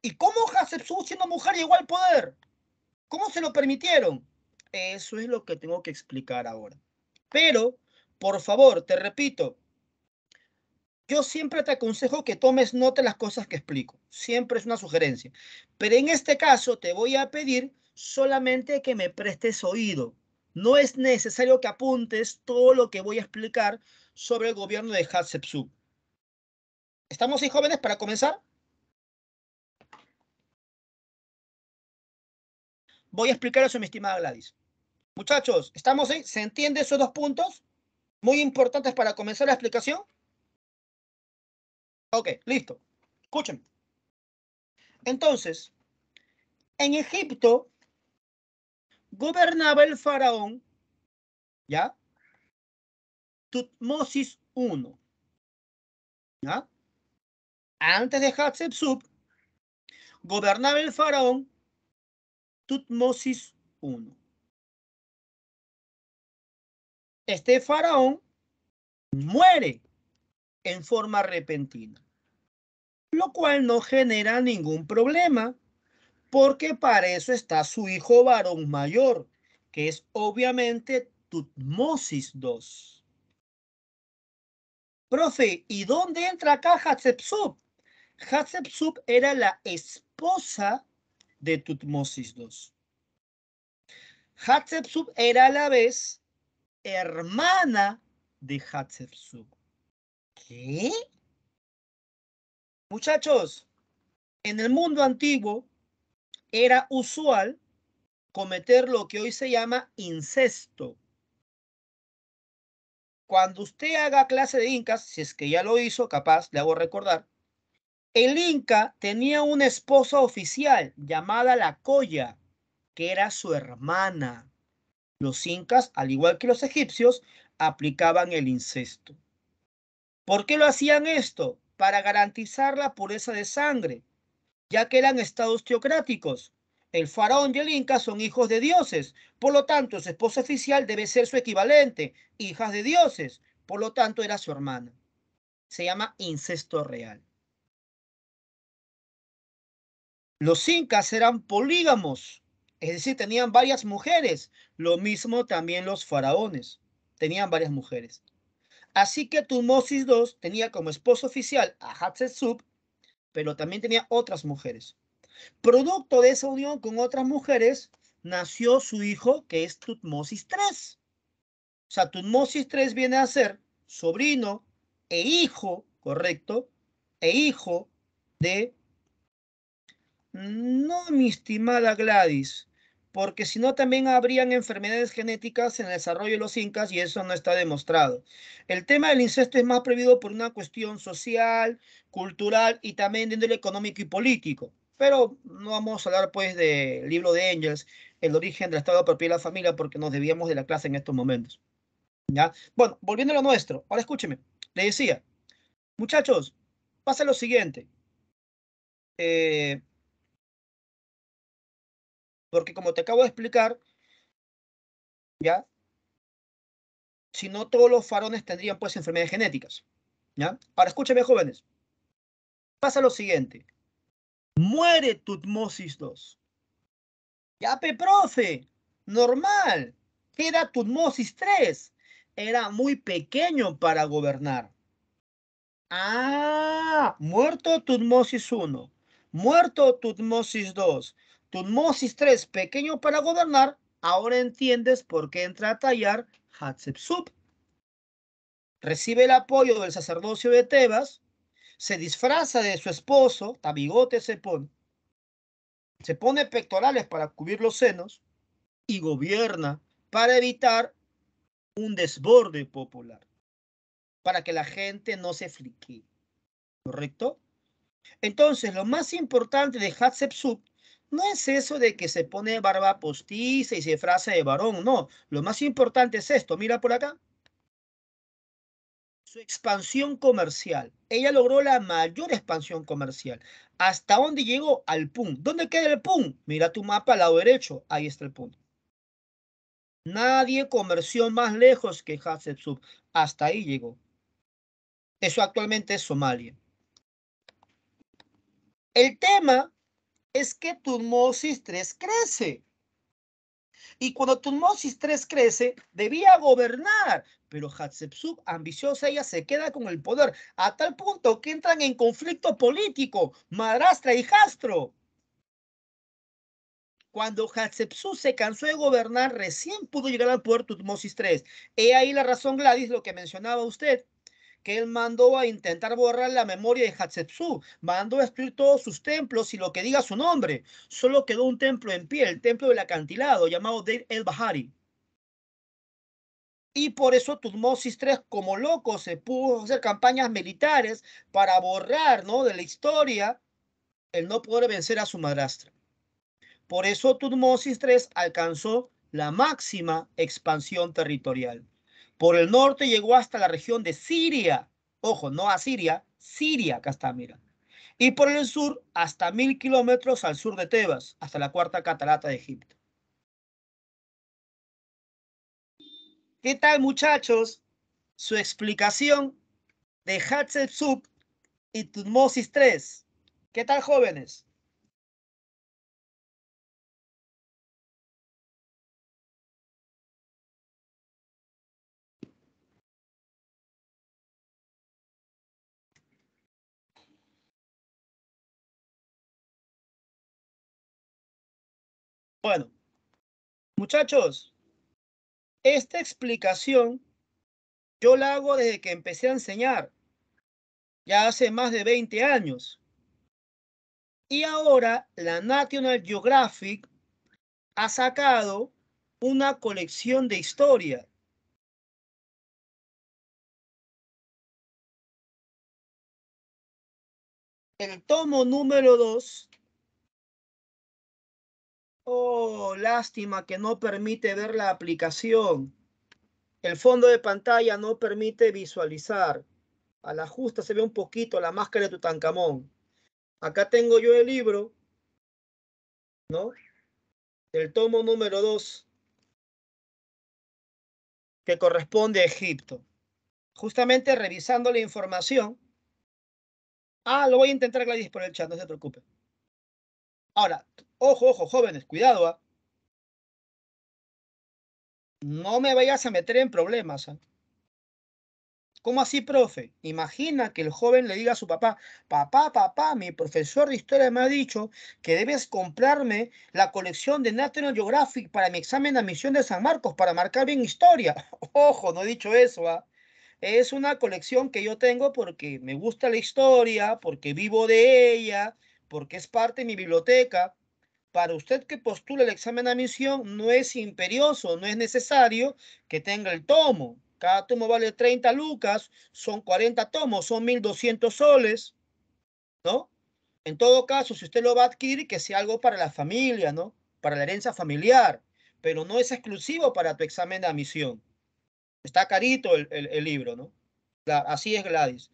¿Y cómo Hatshepsut siendo mujer llegó al poder? ¿Cómo se lo permitieron? Eso es lo que tengo que explicar ahora. Pero, por favor, te repito, yo siempre te aconsejo que tomes nota de las cosas que explico. Siempre es una sugerencia. Pero en este caso te voy a pedir solamente que me prestes oído. No es necesario que apuntes todo lo que voy a explicar sobre el gobierno de Hatshepsut. ¿Estamos ahí, jóvenes, para comenzar? Voy a explicar eso, mi estimada Gladys. Muchachos, ¿estamos ahí? ¿Se entiende esos dos puntos? Muy importantes para comenzar la explicación. Ok, listo. Escuchen. Entonces, en Egipto gobernaba el faraón, ¿ya? Tutmosis I, ¿ya? Antes de Hatshepsut, gobernaba el faraón Tutmosis I. Este faraón muere en forma repentina, lo cual no genera ningún problema, porque para eso está su hijo varón mayor, que es obviamente Tutmosis II. Profe, ¿y dónde entra acá Hatshepsut? Hatshepsut era la esposa de Tutmosis II. Hatshepsut era a la vez hermana de Hatshepsut. ¿Qué? Muchachos, en el mundo antiguo era usual cometer lo que hoy se llama incesto. Cuando usted haga clase de incas, si es que ya lo hizo, capaz, le hago recordar, el inca tenía una esposa oficial llamada la Colla, que era su hermana. Los incas, al igual que los egipcios, aplicaban el incesto. ¿Por qué lo hacían esto? Para garantizar la pureza de sangre, ya que eran estados teocráticos. El faraón y el inca son hijos de dioses, por lo tanto, su esposa oficial debe ser su equivalente, hijas de dioses, por lo tanto, era su hermana. Se llama incesto real. Los incas eran polígamos, es decir, tenían varias mujeres. Lo mismo también los faraones, tenían varias mujeres. Así que Tutmosis II tenía como esposo oficial a Hatshepsut, pero también tenía otras mujeres. Producto de esa unión con otras mujeres, nació su hijo, que es Tutmosis III. O sea, Tutmosis III viene a ser sobrino e hijo, correcto, e hijo de, no mi estimada Gladys, porque si no también habrían enfermedades genéticas en el desarrollo de los incas y eso no está demostrado. El tema del incesto es más prohibido por una cuestión social, cultural y también de índole económico y político. Pero no vamos a hablar pues del libro de Engels, el origen del Estado de propiedad de la familia, porque nos debíamos de la clase en estos momentos. ¿Ya? Bueno, volviendo a lo nuestro. Ahora escúcheme. Le decía, muchachos, pasa lo siguiente. Eh, porque como te acabo de explicar, ¿ya? Si no, todos los faraones tendrían pues enfermedades genéticas. ¿Ya? Ahora escúcheme, jóvenes. Pasa lo siguiente. Muere Tutmosis II. Ya, profe. Normal. Era Tutmosis III. Era muy pequeño para gobernar. Ah, muerto Tutmosis I, muerto Tutmosis II, Tutmosis III, pequeño para gobernar, ahora entiendes por qué entra a tallar Hatshepsut. Recibe el apoyo del sacerdocio de Tebas, se disfraza de su esposo, tabigote se pone pectorales para cubrir los senos y gobierna para evitar un desborde popular, para que la gente no se fliquee, ¿correcto? Entonces, lo más importante de Hatshepsut no es eso de que se pone barba postiza y se disfraza de varón, no. Lo más importante es esto, mira por acá. Su expansión comercial. Ella logró la mayor expansión comercial. ¿Hasta dónde llegó? Al PUN. ¿Dónde queda el PUN? Mira tu mapa al lado derecho. Ahí está el PUN. Nadie comerció más lejos que Hatshepsut. Hasta ahí llegó. Eso actualmente es Somalia. El tema es que Tutmosis III crece. Y cuando Tutmosis III crece, debía gobernar. Pero Hatshepsut, ambiciosa, ella se queda con el poder a tal punto que entran en conflicto político, madrastra y hijastro. Cuando Hatshepsut se cansó de gobernar, recién pudo llegar al poder Tutmosis III. He ahí la razón, Gladys, lo que mencionaba usted, que él mandó a intentar borrar la memoria de Hatshepsut, mandó a destruir todos sus templos y lo que diga su nombre. Solo quedó un templo en pie, el templo del acantilado, llamado Deir el-Bahari. Y por eso Tutmosis III, como loco, se pudo hacer campañas militares para borrar, ¿no?, de la historia el no poder vencer a su madrastra. Por eso Tutmosis III alcanzó la máxima expansión territorial. Por el norte llegó hasta la región de Siria. Ojo, no a Siria, Siria, acá está, mira. Y por el sur, hasta 1000 kilómetros al sur de Tebas, hasta la cuarta catarata de Egipto. ¿Qué tal, muchachos? Su explicación de Hatshepsut y Tutmosis III. ¿Qué tal, jóvenes? Bueno, muchachos, esta explicación yo la hago desde que empecé a enseñar, ya hace más de 20 años. Y ahora la National Geographic ha sacado una colección de historia El tomo número 2. Oh, lástima que no permite ver la aplicación. El fondo de pantalla no permite visualizar. A la justa se ve un poquito la máscara de Tutankamón. Acá tengo yo el libro, ¿no? El tomo número 2, que corresponde a Egipto. Justamente revisando la información. Lo voy a intentar, Gladys, por el chat, no se preocupe. Ahora, ojo, ojo, jóvenes, cuidado, ¿ah? No me vayas a meter en problemas, ¿ah? ¿Cómo así, profe? Imagina que el joven le diga a su papá, papá, mi profesor de historia me ha dicho que debes comprarme la colección de National Geographic para mi examen de admisión de San Marcos para marcar bien historia. Ojo, no he dicho eso, ¿ah? Es una colección que yo tengo porque me gusta la historia, porque vivo de ella, porque es parte de mi biblioteca. Para usted que postule el examen de admisión, no es imperioso, no es necesario que tenga el tomo. Cada tomo vale 30 lucas, son 40 tomos, son 1.200 soles, ¿no? En todo caso, si usted lo va a adquirir, que sea algo para la familia, ¿no? Para la herencia familiar, pero no es exclusivo para tu examen de admisión. Está carito el libro, ¿no? Así es, Gladys.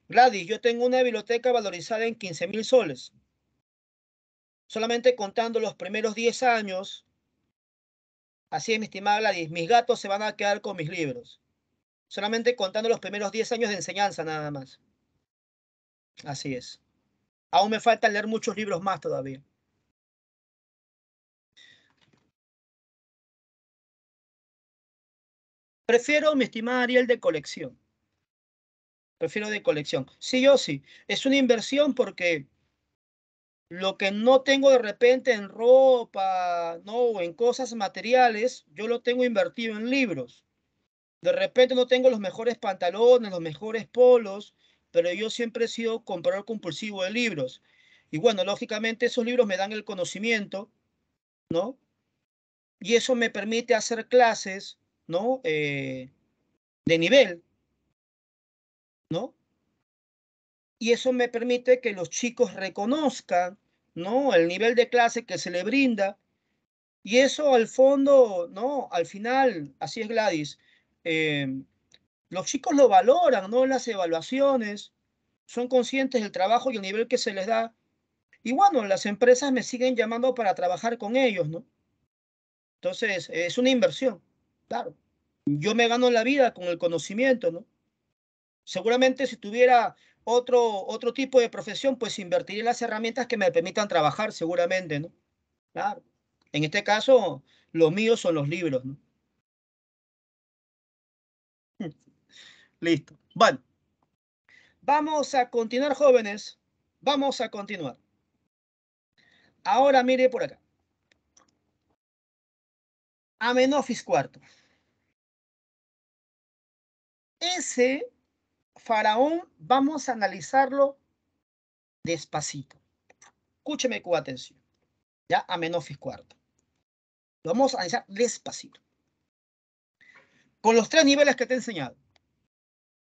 Gladys, yo tengo una biblioteca valorizada en 15.000 soles. Solamente contando los primeros 10 años. Así es, mi estimada Gladys, mis gatos se van a quedar con mis libros. Solamente contando los primeros 10 años de enseñanza nada más. Así es. Aún me falta leer muchos libros más todavía. Prefiero, mi estimada Ariel, de colección. Prefiero de colección. Sí, yo sí. Es una inversión porque lo que no tengo de repente en ropa, no, o en cosas materiales, yo lo tengo invertido en libros. De repente no tengo los mejores pantalones, los mejores polos, pero yo siempre he sido comprador compulsivo de libros. Y bueno, lógicamente esos libros me dan el conocimiento, ¿no? Y eso me permite hacer clases, ¿no? De nivel, ¿no? Y eso me permite que los chicos reconozcan, ¿no? El nivel de clase que se le brinda. Y eso al fondo, ¿no? Al final, así es, Gladys. eh, los chicos lo valoran, ¿no? En las evaluaciones. Son conscientes del trabajo y el nivel que se les da. Y bueno, las empresas me siguen llamando para trabajar con ellos, ¿no? Entonces, es una inversión, claro. Yo me gano la vida con el conocimiento, ¿no? Seguramente si tuviera otro tipo de profesión, pues invertiría en las herramientas que me permitan trabajar, seguramente, ¿no? Claro. En este caso, los míos son los libros, ¿no? Listo. Bueno, vamos a continuar, jóvenes. Vamos a continuar. Ahora mire por acá. Amenofis cuarto. Ese faraón, vamos a analizarlo despacito. Escúcheme con atención. Ya, Amenofis cuarto. Lo vamos a analizar despacito. Con los tres niveles que te he enseñado.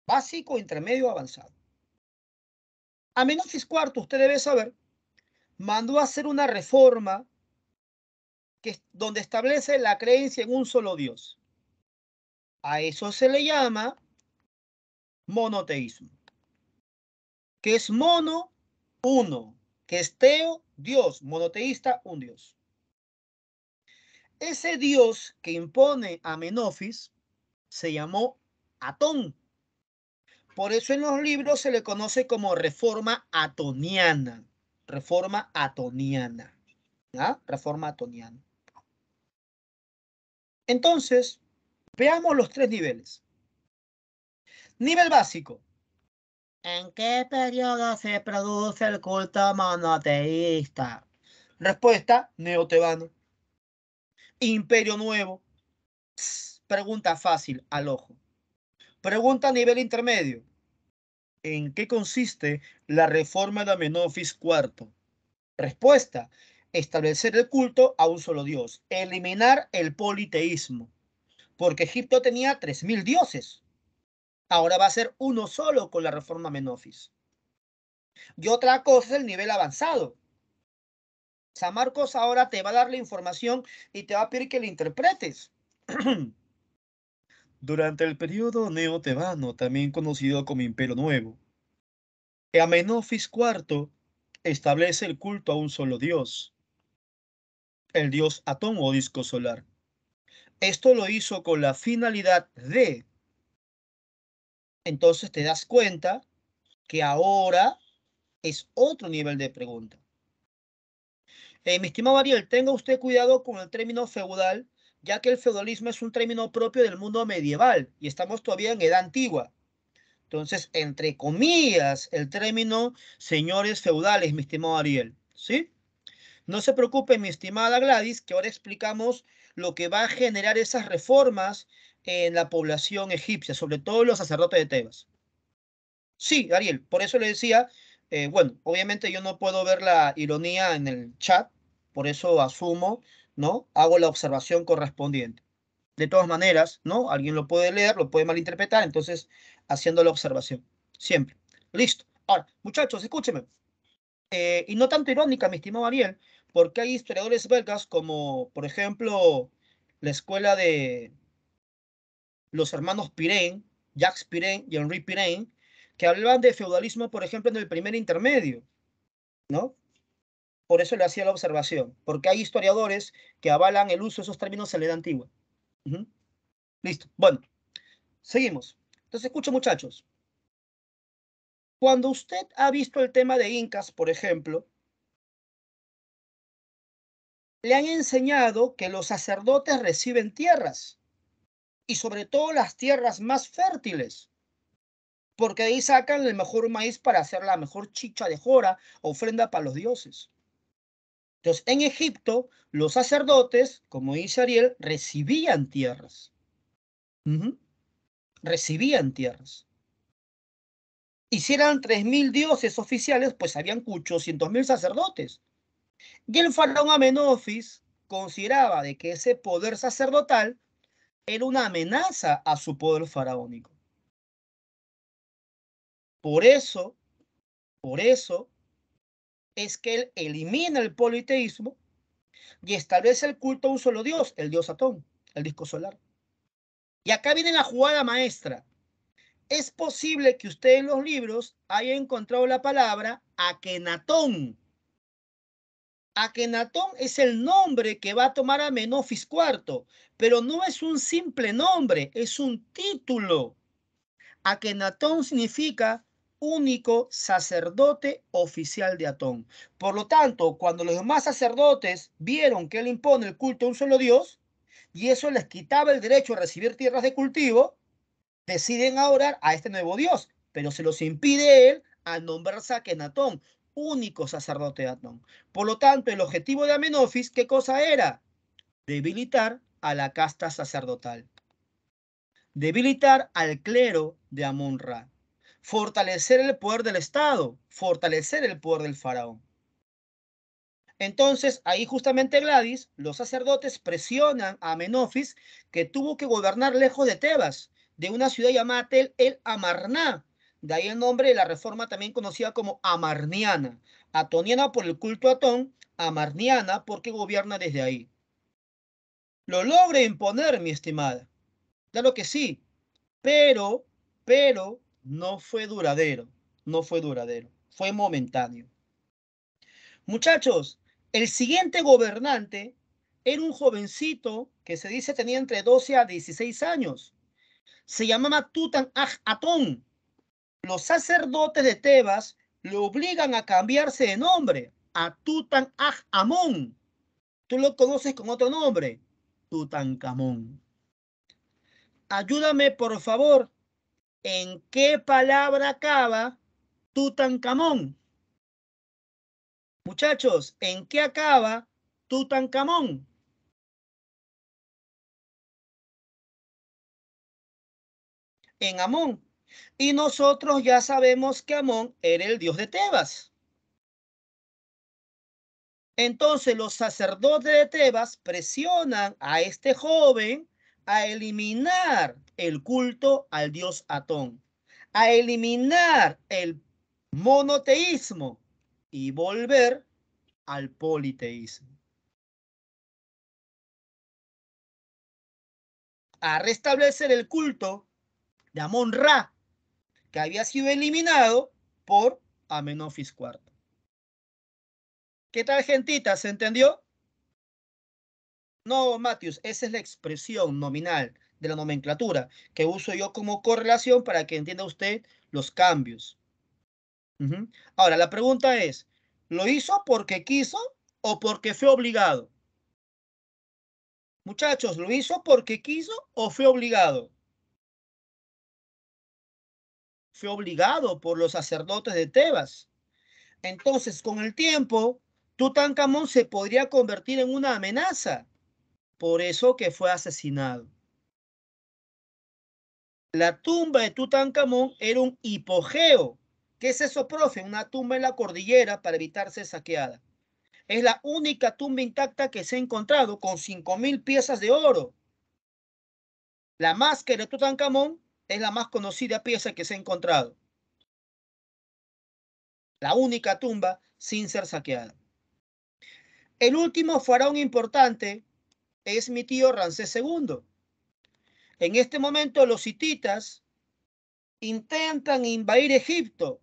Básico, intermedio, avanzado. Amenofis cuarto, usted debe saber, mandó a hacer una reforma donde establece la creencia en un solo Dios. A eso se le llama monoteísmo. Que es mono, uno. Que es teo, Dios. Monoteísta, un Dios. Ese Dios que impone Amenofis se llamó Atón. Por eso en los libros se le conoce como reforma atoniana. Reforma atoniana. ¿Ya? Reforma atoniana. Entonces, veamos los tres niveles. Nivel básico. ¿En qué periodo se produce el culto monoteísta? Respuesta, neotebano. Imperio Nuevo. Pregunta fácil, al ojo. Pregunta a nivel intermedio. ¿En qué consiste la reforma de Amenofis IV? Respuesta, establecer el culto a un solo Dios, eliminar el politeísmo, porque Egipto tenía 3.000 dioses. Ahora va a ser uno solo con la reforma Amenofis. Y otra cosa es el nivel avanzado. San Marcos ahora te va a dar la información y te va a pedir que la interpretes. Durante el periodo neotebano, también conocido como Imperio Nuevo, Amenofis IV establece el culto a un solo dios, el dios Atón o disco solar. Esto lo hizo con la finalidad de, entonces te das cuenta que ahora es otro nivel de pregunta. Mi estimado Ariel, tenga usted cuidado con el término feudal, ya que el feudalismo es un término propio del mundo medieval y estamos todavía en edad antigua. Entonces, entre comillas, el término señores feudales, mi estimado Ariel, ¿sí? No se preocupe, mi estimada Gladys, que ahora explicamos lo que va a generar esas reformas en la población egipcia, sobre todo los sacerdotes de Tebas. Sí, Ariel, por eso le decía, bueno, obviamente yo no puedo ver la ironía en el chat, por eso asumo, ¿no? Hago la observación correspondiente. De todas maneras, ¿no? Alguien lo puede leer, lo puede malinterpretar, entonces haciendo la observación, siempre. Listo. Ahora, muchachos, escúcheme. Y no tanto irónica, mi estimado Ariel, porque hay historiadores belgas como, por ejemplo, la escuela de los hermanos Pirén, Jacques Pirén y Henri Pirén, que hablaban de feudalismo, por ejemplo, en el primer intermedio, ¿no? Por eso le hacía la observación, porque hay historiadores que avalan el uso de esos términos en la edad antigua. Ujú. Listo. Bueno, seguimos. Entonces, escuchen, muchachos. Cuando usted ha visto el tema de incas, por ejemplo, le han enseñado que los sacerdotes reciben tierras y sobre todo las tierras más fértiles, porque ahí sacan el mejor maíz para hacer la mejor chicha de jora, ofrenda para los dioses. Entonces, en Egipto, los sacerdotes, como dice Ariel, recibían tierras. Ujú. Recibían tierras. Y si eran 3.000 dioses oficiales, pues habían 800.000 sacerdotes. Y el faraón Amenofis consideraba de que ese poder sacerdotal era una amenaza a su poder faraónico. Por eso, por eso es que él elimina el politeísmo y establece el culto a un solo dios, el dios Atón, el disco solar. Y acá viene la jugada maestra. Es posible que usted en los libros haya encontrado la palabra Akenatón. Akenatón es el nombre que va a tomar Amenofis IV, pero no es un simple nombre, es un título. Akenatón significa único sacerdote oficial de Atón. Por lo tanto, cuando los demás sacerdotes vieron que él impone el culto a un solo Dios, y eso les quitaba el derecho a recibir tierras de cultivo, deciden adorar a este nuevo Dios, pero se los impide él al nombrarse Akenatón, único sacerdote de Atón. Por lo tanto, el objetivo de Amenofis, ¿qué cosa era? Debilitar a la casta sacerdotal. Debilitar al clero de Amon-Ra, fortalecer el poder del Estado, fortalecer el poder del faraón. Entonces, ahí justamente Gladys, los sacerdotes presionan a Amenofis, que tuvo que gobernar lejos de Tebas, de una ciudad llamada Tel el Amarná. De ahí el nombre de la reforma también conocida como amarniana. Atoniana por el culto a Atón, amarniana porque gobierna desde ahí. Lo logra imponer, mi estimada. Claro que sí, pero, pero no fue duradero, no fue duradero, fue momentáneo. Muchachos, el siguiente gobernante era un jovencito que se dice tenía entre 12 a 16 años. Se llamaba Tutankamón. Los sacerdotes de Tebas lo obligan a cambiarse de nombre a Tutankamón. Tú lo conoces con otro nombre, Tutankamón. Ayúdame, por favor. ¿En qué palabra acaba Tutankamón? Muchachos, ¿en qué acaba Tutankamón? En Amón. Y nosotros ya sabemos que Amón era el dios de Tebas. Entonces los sacerdotes de Tebas presionan a este joven a eliminar el culto al dios Atón, a eliminar el monoteísmo y volver al politeísmo. A restablecer el culto de Amón-Ra, que había sido eliminado por Amenofis IV. ¿Qué tal, gentita? ¿Se entendió? No, Matthews, esa es la expresión nominal de la nomenclatura que uso yo como correlación para que entienda usted los cambios. Ahora, la pregunta es, ¿lo hizo porque quiso o porque fue obligado? Muchachos, ¿lo hizo porque quiso o fue obligado? Fue obligado por los sacerdotes de Tebas. Entonces, con el tiempo, Tutankamón se podría convertir en una amenaza. Por eso que fue asesinado. La tumba de Tutankamón era un hipogeo. ¿Qué es eso, profe? Una tumba en la cordillera para evitar ser saqueada. Es la única tumba intacta que se ha encontrado con 5.000 piezas de oro. La máscara de Tutankamón es la más conocida pieza que se ha encontrado. La única tumba sin ser saqueada. El último faraón importante es mi tío Ramsés II. En este momento los hititas intentan invadir Egipto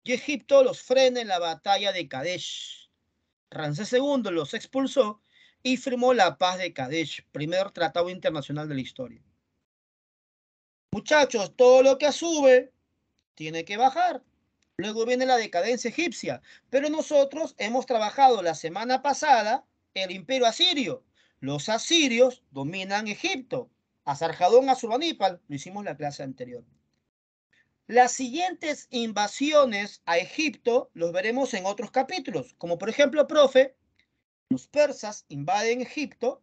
y Egipto los frena en la batalla de Kadesh. Ramsés II los expulsó y firmó la paz de Kadesh, primer tratado internacional de la historia. Muchachos, todo lo que sube tiene que bajar. Luego viene la decadencia egipcia, pero nosotros hemos trabajado la semana pasada el imperio asirio. Los asirios dominan Egipto. Asarjadón, Asurbanipal, lo hicimos la clase anterior. Las siguientes invasiones a Egipto los veremos en otros capítulos, como por ejemplo, profe, los persas invaden Egipto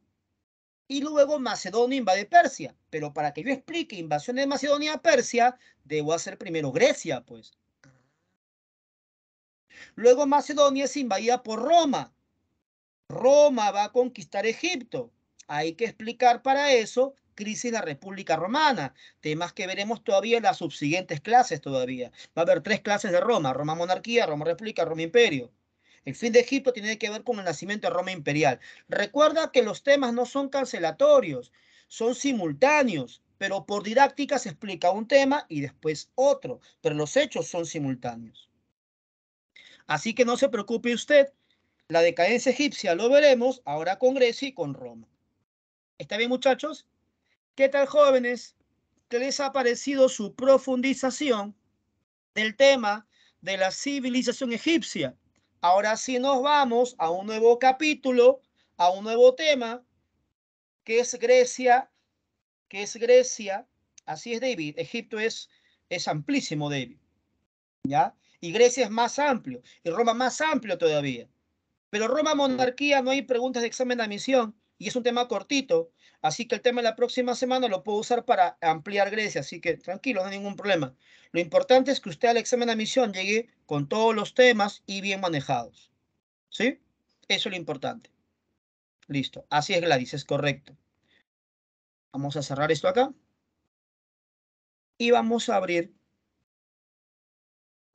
y luego Macedonia invade Persia. Pero para que yo explique invasión de Macedonia a Persia, debo hacer primero Grecia, pues. Luego Macedonia es invadida por Roma. Roma va a conquistar Egipto. Hay que explicar para eso crisis de la República Romana, temas que veremos todavía en las subsiguientes clases todavía. Va a haber 3 clases de Roma: Roma monarquía, Roma república, Roma imperio. El fin de Egipto tiene que ver con el nacimiento de Roma imperial. Recuerda que los temas no son cancelatorios, son simultáneos, pero por didáctica se explica un tema y después otro, pero los hechos son simultáneos. Así que no se preocupe usted, la decadencia egipcia lo veremos ahora con Grecia y con Roma. ¿Está bien, muchachos? ¿Qué tal, jóvenes? ¿Qué les ha parecido su profundización del tema de la civilización egipcia? Ahora sí nos vamos a un nuevo capítulo, a un nuevo tema, que es Grecia, Así es, David. Egipto es amplísimo, David, ¿ya? Y Grecia es más amplio, y Roma más amplio todavía. Pero Roma monarquía no hay preguntas de examen de admisión y es un tema cortito, así que el tema de la próxima semana lo puedo usar para ampliar Grecia, así que tranquilo, no hay ningún problema. Lo importante es que usted al examen de admisión llegue con todos los temas y bien manejados, ¿sí? Eso es lo importante. Listo, así es, Gladys, es correcto. Vamos a cerrar esto acá y vamos a abrir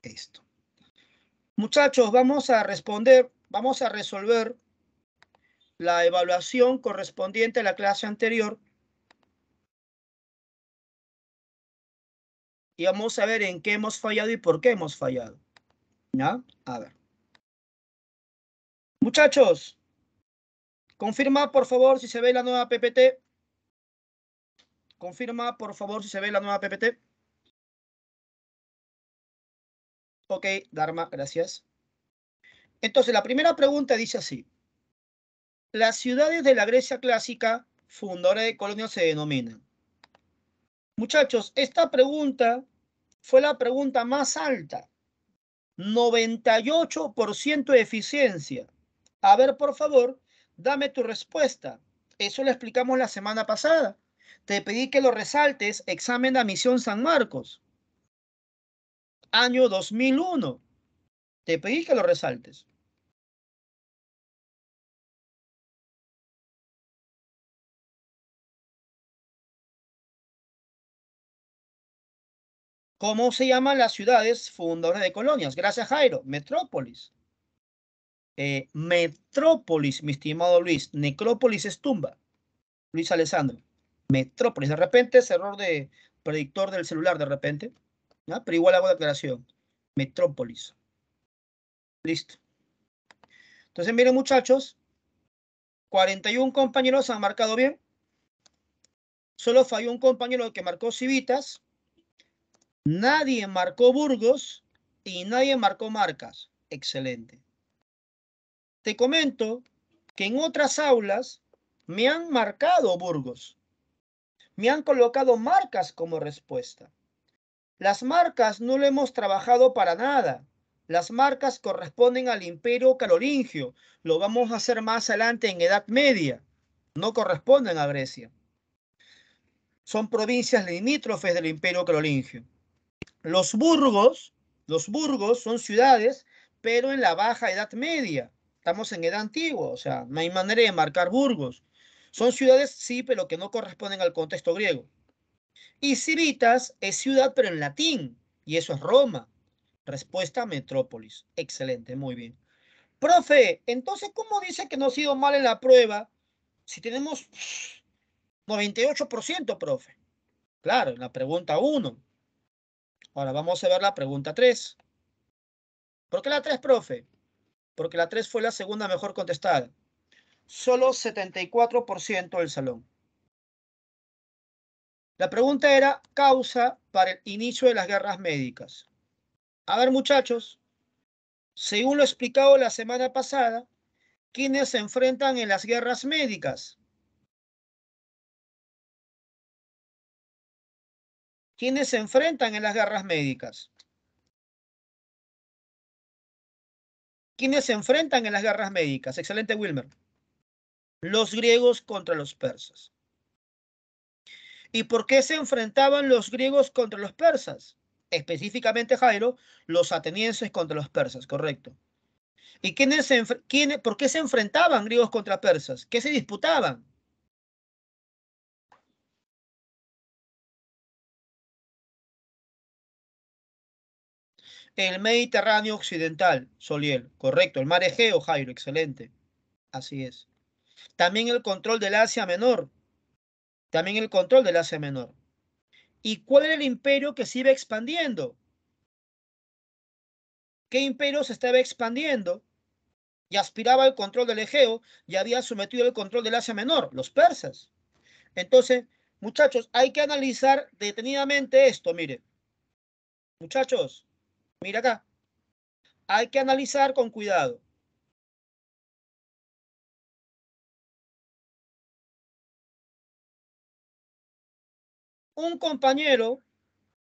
esto. Muchachos, vamos a resolver la evaluación correspondiente a la clase anterior y vamos a ver en qué hemos fallado y por qué hemos fallado. ¿Ya? A ver. Muchachos, confirma por favor si se ve la nueva PPT. Confirma por favor si se ve la nueva PPT. Ok, Dharma, gracias. Entonces, la primera pregunta dice así. Las ciudades de la Grecia clásica, fundadora de colonias, se denominan. Muchachos, esta pregunta fue la pregunta más alta. 98% de eficiencia. A ver, por favor, dame tu respuesta. Eso lo explicamos la semana pasada. Te pedí que lo resaltes, examen de admisión San Marcos, año 2001. Te pedí que lo resaltes. ¿Cómo se llaman las ciudades fundadoras de colonias? Gracias, Jairo. Metrópolis. Metrópolis, mi estimado Luis. Necrópolis es tumba. Luis Alessandro. Metrópolis. De repente es error de predictor del celular, de repente. ¿Ya? Pero igual hago la aclaración. Metrópolis. Listo. Entonces, miren, muchachos. 41 compañeros han marcado bien. Solo falló un compañero que marcó Civitas. Nadie marcó Burgos y nadie marcó Marcas. Excelente. Te comento que en otras aulas me han marcado Burgos. Me han colocado Marcas como respuesta. Las marcas no lo hemos trabajado para nada. Las marcas corresponden al Imperio Carolingio. Lo vamos a hacer más adelante en Edad Media. No corresponden a Grecia. Son provincias limítrofes del Imperio Carolingio. Los burgos son ciudades, pero en la Baja Edad Media. Estamos en Edad Antigua, o sea, no hay manera de marcar burgos. Son ciudades, sí, pero que no corresponden al contexto griego. Y Civitas es ciudad, pero en latín, y eso es Roma. Respuesta, metrópolis. Excelente, muy bien. Profe, entonces, ¿cómo dice que no ha sido mal en la prueba si tenemos 98%, profe? Claro, en la pregunta 1. Ahora vamos a ver la pregunta 3. ¿Por qué la 3, profe? Porque la 3 fue la segunda mejor contestada. Solo 74% del salón. La pregunta era causa para el inicio de las guerras médicas. A ver, muchachos, según lo explicado la semana pasada, ¿quiénes se enfrentan en las guerras médicas? ¿Quiénes se enfrentan en las guerras médicas? ¿Quiénes se enfrentan en las guerras médicas? Excelente, Wilmer. Los griegos contra los persas. ¿Y por qué se enfrentaban los griegos contra los persas? Específicamente, Jairo, los atenienses contra los persas, correcto. ¿Y por qué se enfrentaban griegos contra persas? ¿Qué se disputaban? El Mediterráneo occidental, Soliel, correcto. El mar Egeo, Jairo, excelente. Así es. También el control del Asia Menor. También el control del Asia Menor. ¿Y cuál era el imperio que se iba expandiendo? ¿Qué imperio se estaba expandiendo y aspiraba al control del Egeo y había sometido el control del Asia Menor? Los persas. Entonces, muchachos, hay que analizar detenidamente esto. Mire, muchachos, mira acá. Hay que analizar con cuidado. Un compañero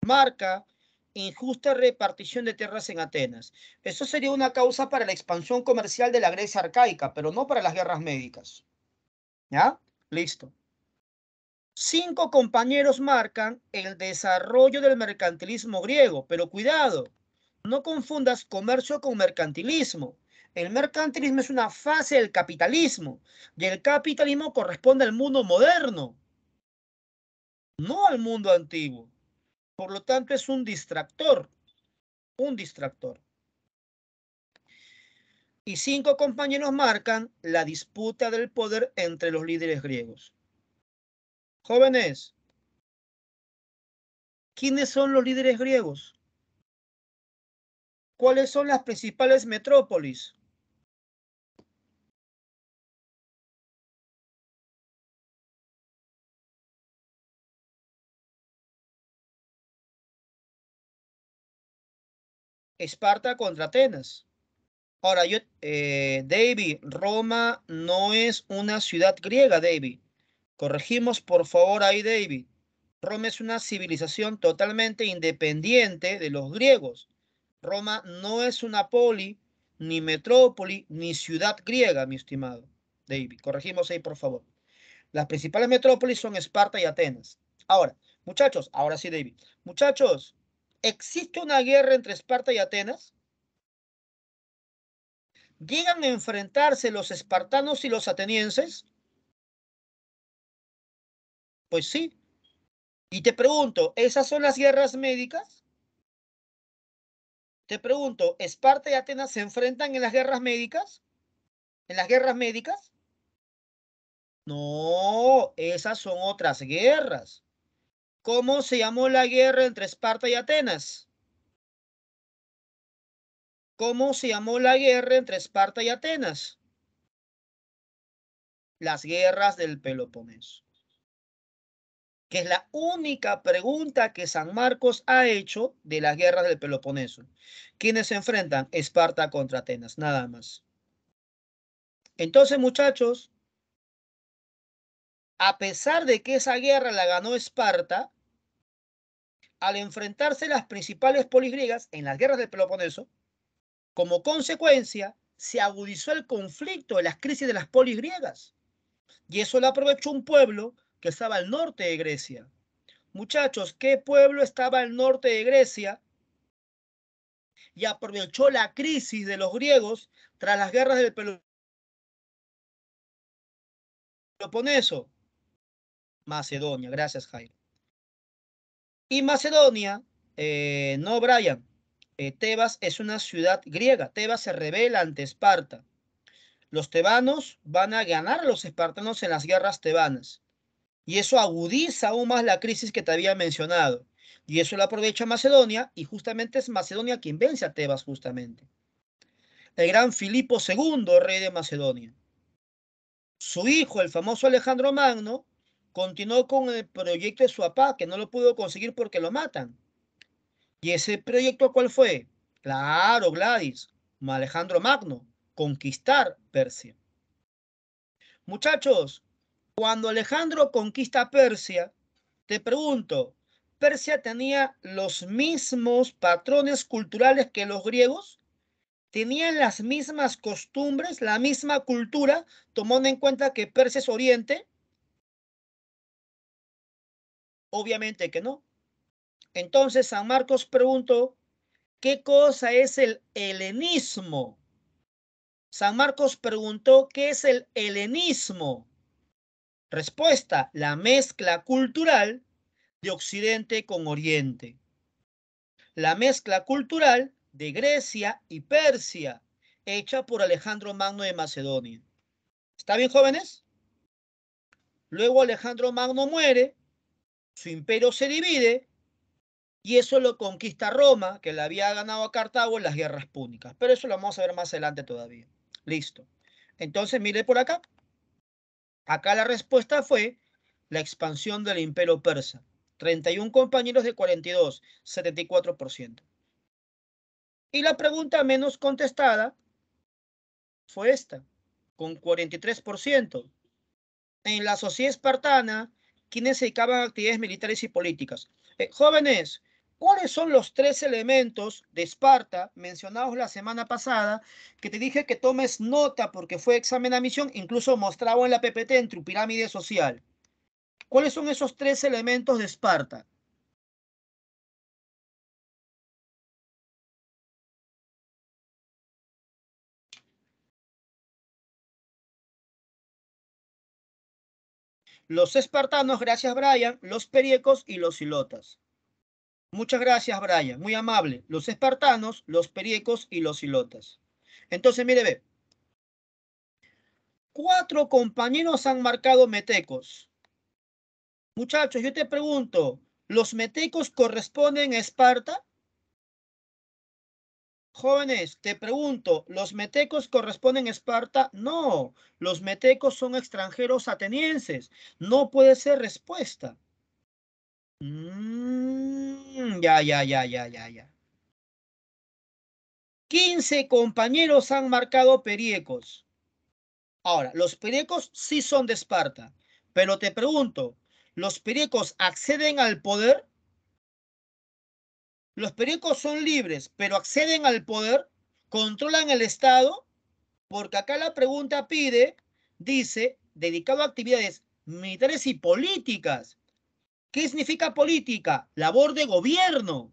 marca injusta repartición de tierras en Atenas. Eso sería una causa para la expansión comercial de la Grecia arcaica, pero no para las guerras médicas. ¿Ya? Listo. 5 compañeros marcan el desarrollo del mercantilismo griego, pero cuidado, no confundas comercio con mercantilismo. El mercantilismo es una fase del capitalismo y el capitalismo corresponde al mundo moderno, no al mundo antiguo. Por lo tanto, es un distractor, un distractor. Y 5 compañeros marcan la disputa del poder entre los líderes griegos. Jóvenes, ¿quiénes son los líderes griegos? ¿Cuáles son las principales metrópolis? Esparta contra Atenas. Ahora, David, Roma no es una ciudad griega, David. Corregimos, por favor, ahí, David. Roma es una civilización totalmente independiente de los griegos. Roma no es una poli, ni metrópoli, ni ciudad griega, mi estimado David. Corregimos ahí, por favor. Las principales metrópolis son Esparta y Atenas. Ahora, muchachos, ahora sí, David. Muchachos, ¿existe una guerra entre Esparta y Atenas? ¿Llegan a enfrentarse los espartanos y los atenienses? Pues sí. Y te pregunto, ¿esas son las guerras médicas? Te pregunto, ¿Esparta y Atenas se enfrentan en las guerras médicas? ¿En las guerras médicas? No, esas son otras guerras. ¿Cómo se llamó la guerra entre Esparta y Atenas? ¿Cómo se llamó la guerra entre Esparta y Atenas? Las guerras del Peloponeso. Que es la única pregunta que San Marcos ha hecho de las guerras del Peloponeso. ¿Quiénes se enfrentan? Esparta contra Atenas, nada más. Entonces, muchachos, a pesar de que esa guerra la ganó Esparta, al enfrentarse las principales polis griegas en las guerras del Peloponeso, como consecuencia, se agudizó el conflicto de las crisis de las polis griegas. Y eso lo aprovechó un pueblo que estaba al norte de Grecia. Muchachos, ¿qué pueblo estaba al norte de Grecia y aprovechó la crisis de los griegos tras las guerras del Peloponeso? Macedonia, gracias Jaime. Y Macedonia, no Brian, Tebas es una ciudad griega. Tebas se rebela ante Esparta. Los tebanos van a ganar a los espartanos en las guerras tebanas. Y eso agudiza aún más la crisis que te había mencionado. Y eso lo aprovecha Macedonia, y justamente es Macedonia quien vence a Tebas, justamente. El gran Filipo II, rey de Macedonia. Su hijo, el famoso Alejandro Magno, continuó con el proyecto de su papá, que no lo pudo conseguir porque lo matan. ¿Y ese proyecto cuál fue? Claro, Gladys, Alejandro Magno, conquistar Persia. Muchachos, cuando Alejandro conquista Persia, te pregunto, ¿Persia tenía los mismos patrones culturales que los griegos? ¿Tenían las mismas costumbres, la misma cultura, tomando en cuenta que Persia es Oriente? Obviamente que no. Entonces San Marcos preguntó, ¿qué cosa es el helenismo? San Marcos preguntó, ¿qué es el helenismo? Respuesta, la mezcla cultural de Occidente con Oriente. La mezcla cultural de Grecia y Persia, hecha por Alejandro Magno de Macedonia. ¿Está bien, jóvenes? Luego Alejandro Magno muere, su imperio se divide y eso lo conquista Roma, que le había ganado a Cartago en las guerras púnicas. Pero eso lo vamos a ver más adelante todavía. Listo. Entonces, mire por acá. Acá la respuesta fue la expansión del imperio persa. 31 compañeros de 42, 74%. Y la pregunta menos contestada fue esta, con 43%. En la sociedad espartana, quienes se dedicaban a actividades militares y políticas. Jóvenes, ¿cuáles son los 3 elementos de Esparta mencionados la semana pasada que te dije que tomes nota porque fue examen a misión, incluso mostrado en la PPT en tu pirámide social? ¿Cuáles son esos 3 elementos de Esparta? Los espartanos, gracias Brian, los periecos y los ilotas. Muchas gracias, Brian. Muy amable. Los espartanos, los periecos y los ilotas. Entonces, mire, ve. 4 compañeros han marcado metecos. Muchachos, yo te pregunto, ¿los metecos corresponden a Esparta? Jóvenes, te pregunto, ¿los metecos corresponden a Esparta? No, los metecos son extranjeros atenienses. No puede ser respuesta. Ya. 15 compañeros han marcado periecos. Ahora, los periecos sí son de Esparta, pero te pregunto, ¿los periecos acceden al poder? ¿Los periecos son libres, pero acceden al poder? ¿Controlan el Estado? Porque acá la pregunta pide, dice, dedicado a actividades militares y políticas. ¿Qué significa política? Labor de gobierno.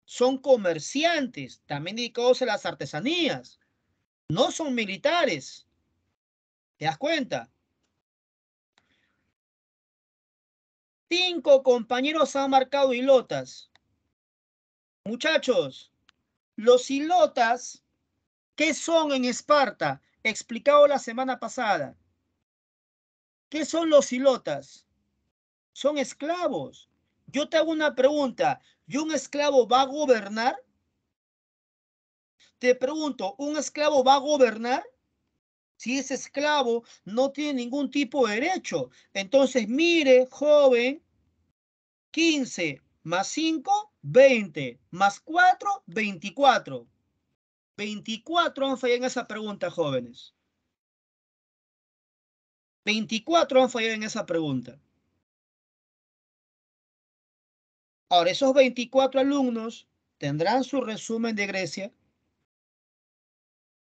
Son comerciantes, también dedicados a las artesanías. No son militares. ¿Te das cuenta? 5 compañeros han marcado hilotas. Muchachos, los ilotas, ¿qué son en Esparta? Explicado la semana pasada. ¿Qué son los ilotas? Son esclavos. Yo te hago una pregunta. ¿Y un esclavo va a gobernar? Te pregunto, ¿un esclavo va a gobernar? Si es esclavo, no tiene ningún tipo de derecho. Entonces, mire, joven, 15 más 5, 20, más 4, 24. 24 han fallado en esa pregunta, jóvenes. 24 han fallado en esa pregunta. Ahora, esos 24 alumnos tendrán su resumen de Grecia,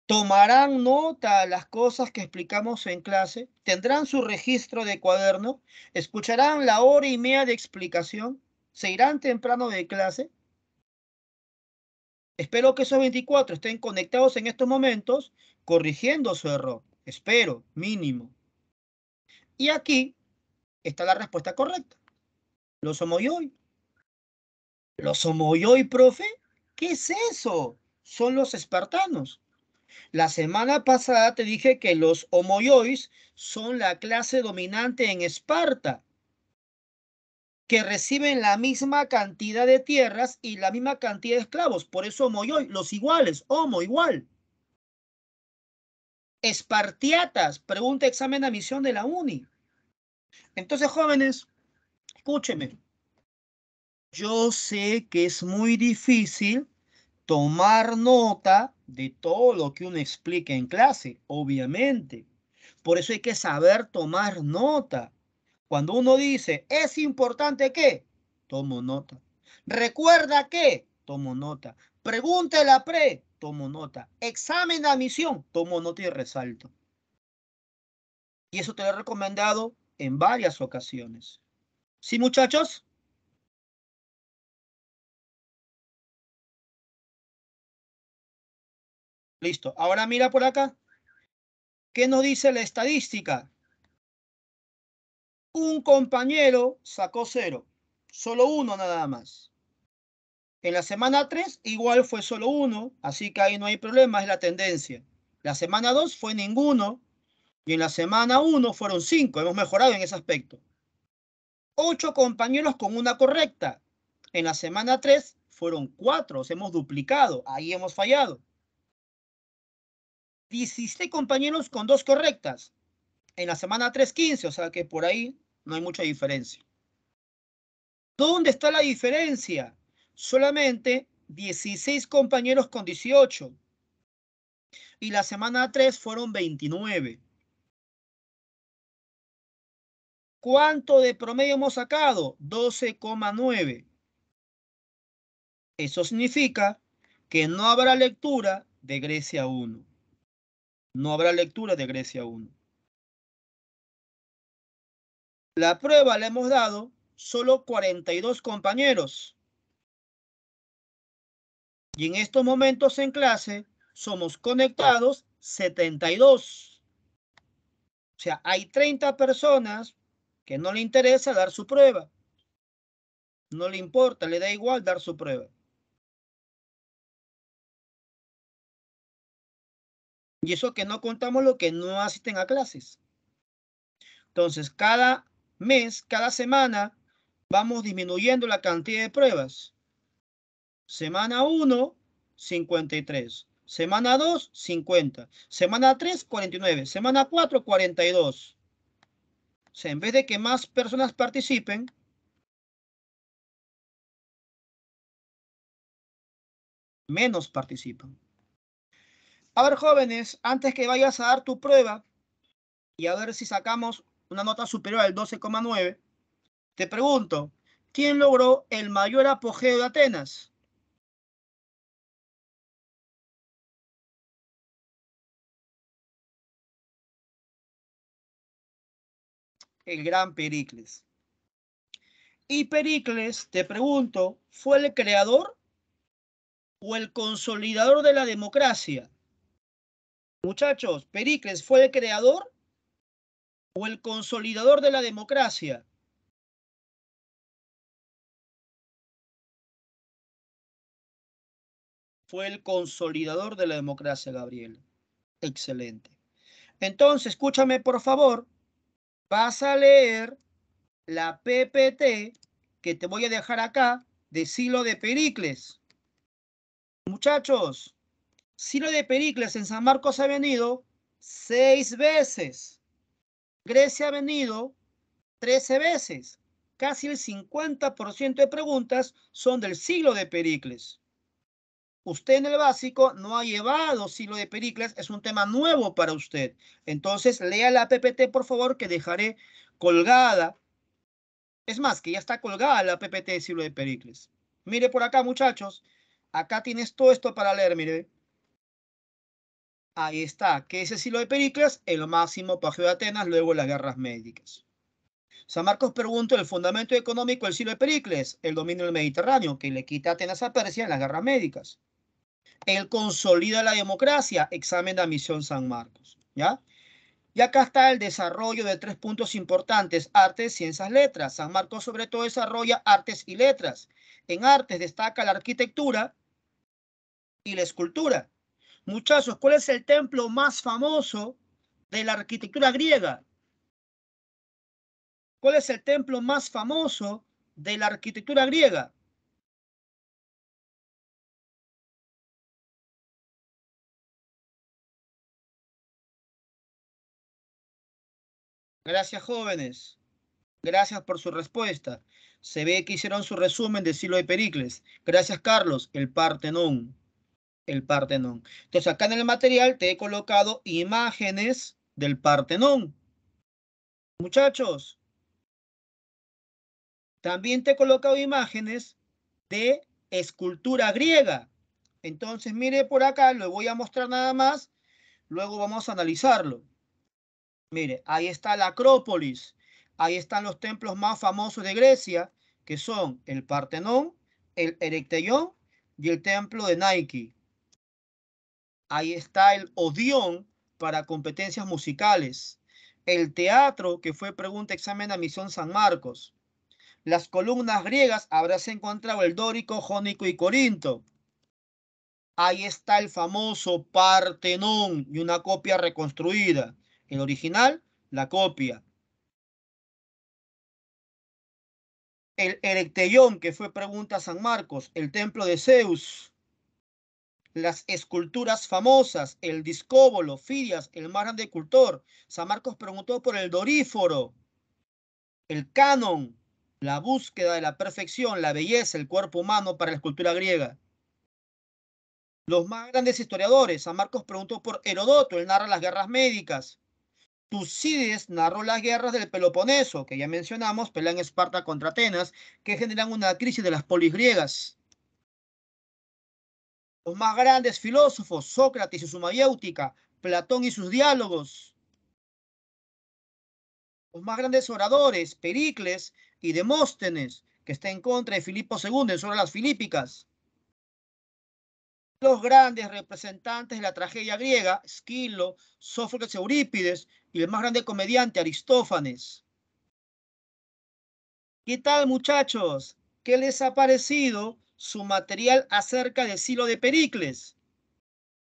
tomarán nota de las cosas que explicamos en clase, tendrán su registro de cuaderno, escucharán la hora y media de explicación, se irán temprano de clase. Espero que esos 24 estén conectados en estos momentos, corrigiendo su error. Espero, mínimo. Y aquí está la respuesta correcta. Los homoioi. ¿Los homoioi, profe? ¿Qué es eso? Son los espartanos. La semana pasada te dije que los homoiois son la clase dominante en Esparta, que reciben la misma cantidad de tierras y la misma cantidad de esclavos. Por eso homoioi, los iguales, homo igual. Espartiatas, pregunta examen de admisión de la uni. Entonces, jóvenes, escúcheme. Yo sé que es muy difícil tomar nota de todo lo que uno explica en clase, obviamente. Por eso hay que saber tomar nota. Cuando uno dice, ¿es importante qué? Tomo nota. ¿Recuerda qué? Tomo nota. Pregunta de la pre, tomo nota. Examen de admisión, tomo nota y resalto. Y eso te lo he recomendado en varias ocasiones. ¿Sí, muchachos? Listo. Ahora mira por acá. ¿Qué nos dice la estadística? Un compañero sacó 0. Solo uno nada más. En la semana 3 igual fue solo uno, así que ahí no hay problema, es la tendencia. La semana 2 fue ninguno y en la semana 1 fueron 5. Hemos mejorado en ese aspecto. 8 compañeros con una correcta. En la semana 3 fueron 4, hemos duplicado, ahí hemos fallado. 17 compañeros con 2 correctas. En la semana 3, 15, o sea que por ahí no hay mucha diferencia. ¿Dónde está la diferencia? Solamente 16 compañeros con 18. Y la semana 3 fueron 29. ¿Cuánto de promedio hemos sacado? 12,9. Eso significa que no habrá lectura de Grecia 1. No habrá lectura de Grecia 1. La prueba le hemos dado solo 42 compañeros. Y en estos momentos en clase somos conectados 72. O sea, hay 30 personas que no le interesa dar su prueba. No le importa, le da igual dar su prueba. Y eso que no contamos lo que no asisten a clases. Entonces, cada mes, cada semana, vamos disminuyendo la cantidad de pruebas. Semana 1, 53. Semana 2, 50. Semana 3, 49. Semana 4, 42. O sea, en vez de que más personas participen, menos participan. A ver, jóvenes, antes que vayas a dar tu prueba y a ver si sacamos una nota superior al 12,9, te pregunto, ¿quién logró el mayor apogeo de Atenas? El gran Pericles. Y Pericles, te pregunto, ¿fue el creador o el consolidador de la democracia? Muchachos, ¿Pericles fue el creador o el consolidador de la democracia? fue el consolidador de la democracia, Gabriel. Excelente. Entonces, escúchame, por favor. Vas a leer la PPT que te voy a dejar acá de Silo de Pericles. Muchachos, Silo de Pericles en San Marcos ha venido 6 veces. Grecia ha venido 13 veces. Casi el 50% de preguntas son del Silo de Pericles. Usted en el básico no ha llevado Silo de Pericles, es un tema nuevo para usted. Entonces, lea la PPT, por favor, que dejaré colgada. Es más, que ya está colgada la PPT de Silo de Pericles. Mire por acá, muchachos. Acá tienes todo esto para leer, mire. Ahí está. ¿Qué es el Silo de Pericles? El máximo apogeo de Atenas luego de las guerras médicas. San Marcos pregunta el fundamento económico del Silo de Pericles, el dominio del Mediterráneo, que le quita Atenas a Persia en las guerras médicas. Él consolida la democracia, examen de admisión San Marcos, ¿ya? Y acá está el desarrollo de 3 puntos importantes, artes, ciencias, letras. San Marcos sobre todo desarrolla artes y letras. En artes destaca la arquitectura y la escultura. Muchachos, ¿cuál es el templo más famoso de la arquitectura griega? ¿Cuál es el templo más famoso de la arquitectura griega? Gracias, jóvenes. Gracias por su respuesta. Se ve que hicieron su resumen de Silo de Pericles. Gracias, Carlos. El Partenón. El Partenón. Entonces, acá en el material te he colocado imágenes del Partenón. Muchachos, también te he colocado imágenes de escultura griega. Entonces, mire por acá, lo voy a mostrar nada más. Luego vamos a analizarlo. Mire, ahí está la Acrópolis. Ahí están los templos más famosos de Grecia, que son el Partenón, el Erecteión y el templo de Nike. Ahí está el Odeón para competencias musicales. El teatro, que fue pregunta, examen, admisión San Marcos. Las columnas griegas, habrás encontrado el dórico, jónico y corinto. Ahí está el famoso Partenón y una copia reconstruida. El original, la copia. El Erecteión, que fue pregunta San Marcos. El templo de Zeus. Las esculturas famosas, el discóbolo, Fidias, el más grande cultor. San Marcos preguntó por el doríforo. El canon, la búsqueda de la perfección, la belleza, el cuerpo humano para la escultura griega. Los más grandes historiadores, San Marcos preguntó por Herodoto, él narra las guerras médicas. Tucídides narró las guerras del Peloponeso, que ya mencionamos, pelean Esparta contra Atenas, que generan una crisis de las polis griegas. Los más grandes filósofos, Sócrates y su mayéutica, Platón y sus diálogos. Los más grandes oradores, Pericles y Demóstenes, que está en contra de Filipo II en sobre las Filípicas. Los grandes representantes de la tragedia griega, Esquilo, Sófocles, Eurípides y el más grande comediante, Aristófanes. ¿Qué tal, muchachos? ¿Qué les ha parecido su material acerca de Silo de Pericles?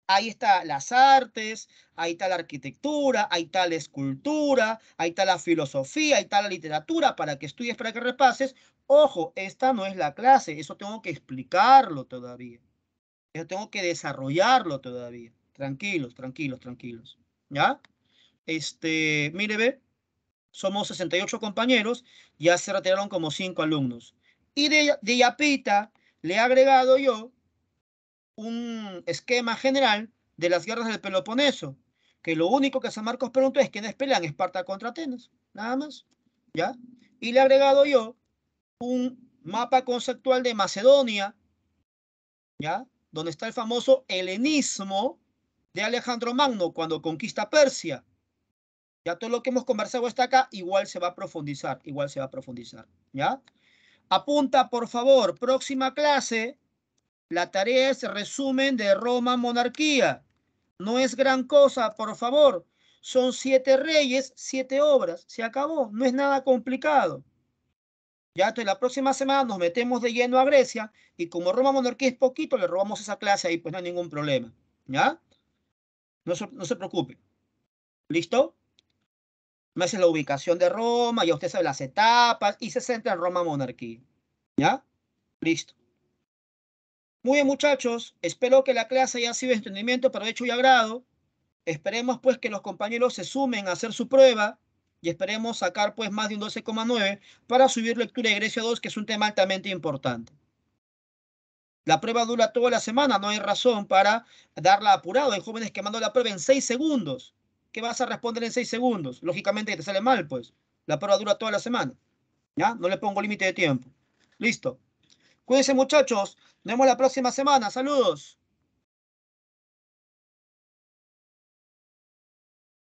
Ahí está las artes, ahí está la arquitectura, ahí está la escultura, ahí está la filosofía, ahí está la literatura para que estudies, para que repases. Ojo, esta no es la clase, eso tengo que explicarlo todavía. Yo tengo que desarrollarlo todavía. Tranquilos, tranquilos, tranquilos. ¿Ya? Mire, ve, somos 68 compañeros, ya se retiraron como 5 alumnos. Y de Yapita le he agregado yo un esquema general de las guerras del Peloponeso, que lo único que San Marcos preguntó es quiénes pelean Esparta contra Atenas, nada más. ¿Ya? Y le he agregado yo un mapa conceptual de Macedonia, ¿ya? Donde está el famoso helenismo de Alejandro Magno cuando conquista Persia. Ya todo lo que hemos conversado hasta acá igual se va a profundizar, igual se va a profundizar, ¿ya? Apunta, por favor, próxima clase, la tarea es resumen de Roma monarquía. No es gran cosa, por favor. Son 7 reyes, 7 obras, se acabó, no es nada complicado. Ya, entonces la próxima semana nos metemos de lleno a Grecia y como Roma Monarquía es poquito, le robamos esa clase ahí, pues no hay ningún problema. ¿Ya? No se preocupe. ¿Listo? Me hace la ubicación de Roma, ya usted sabe las etapas y se centra en Roma Monarquía. ¿Ya? Listo. Muy bien, muchachos. Espero que la clase haya sido de entendimiento, provecho y agrado. Esperemos pues que los compañeros se sumen a hacer su prueba y esperemos sacar pues más de un 12,9 para subir lectura de Grecia 2, que es un tema altamente importante. La prueba dura toda la semana, no hay razón para darla apurado. Hay jóvenes que mandan la prueba en 6 segundos. ¿Qué vas a responder en 6 segundos? Lógicamente te sale mal, pues. La prueba dura toda la semana. ¿Ya? No le pongo límite de tiempo. Listo. Cuídense, muchachos. Nos vemos la próxima semana. Saludos.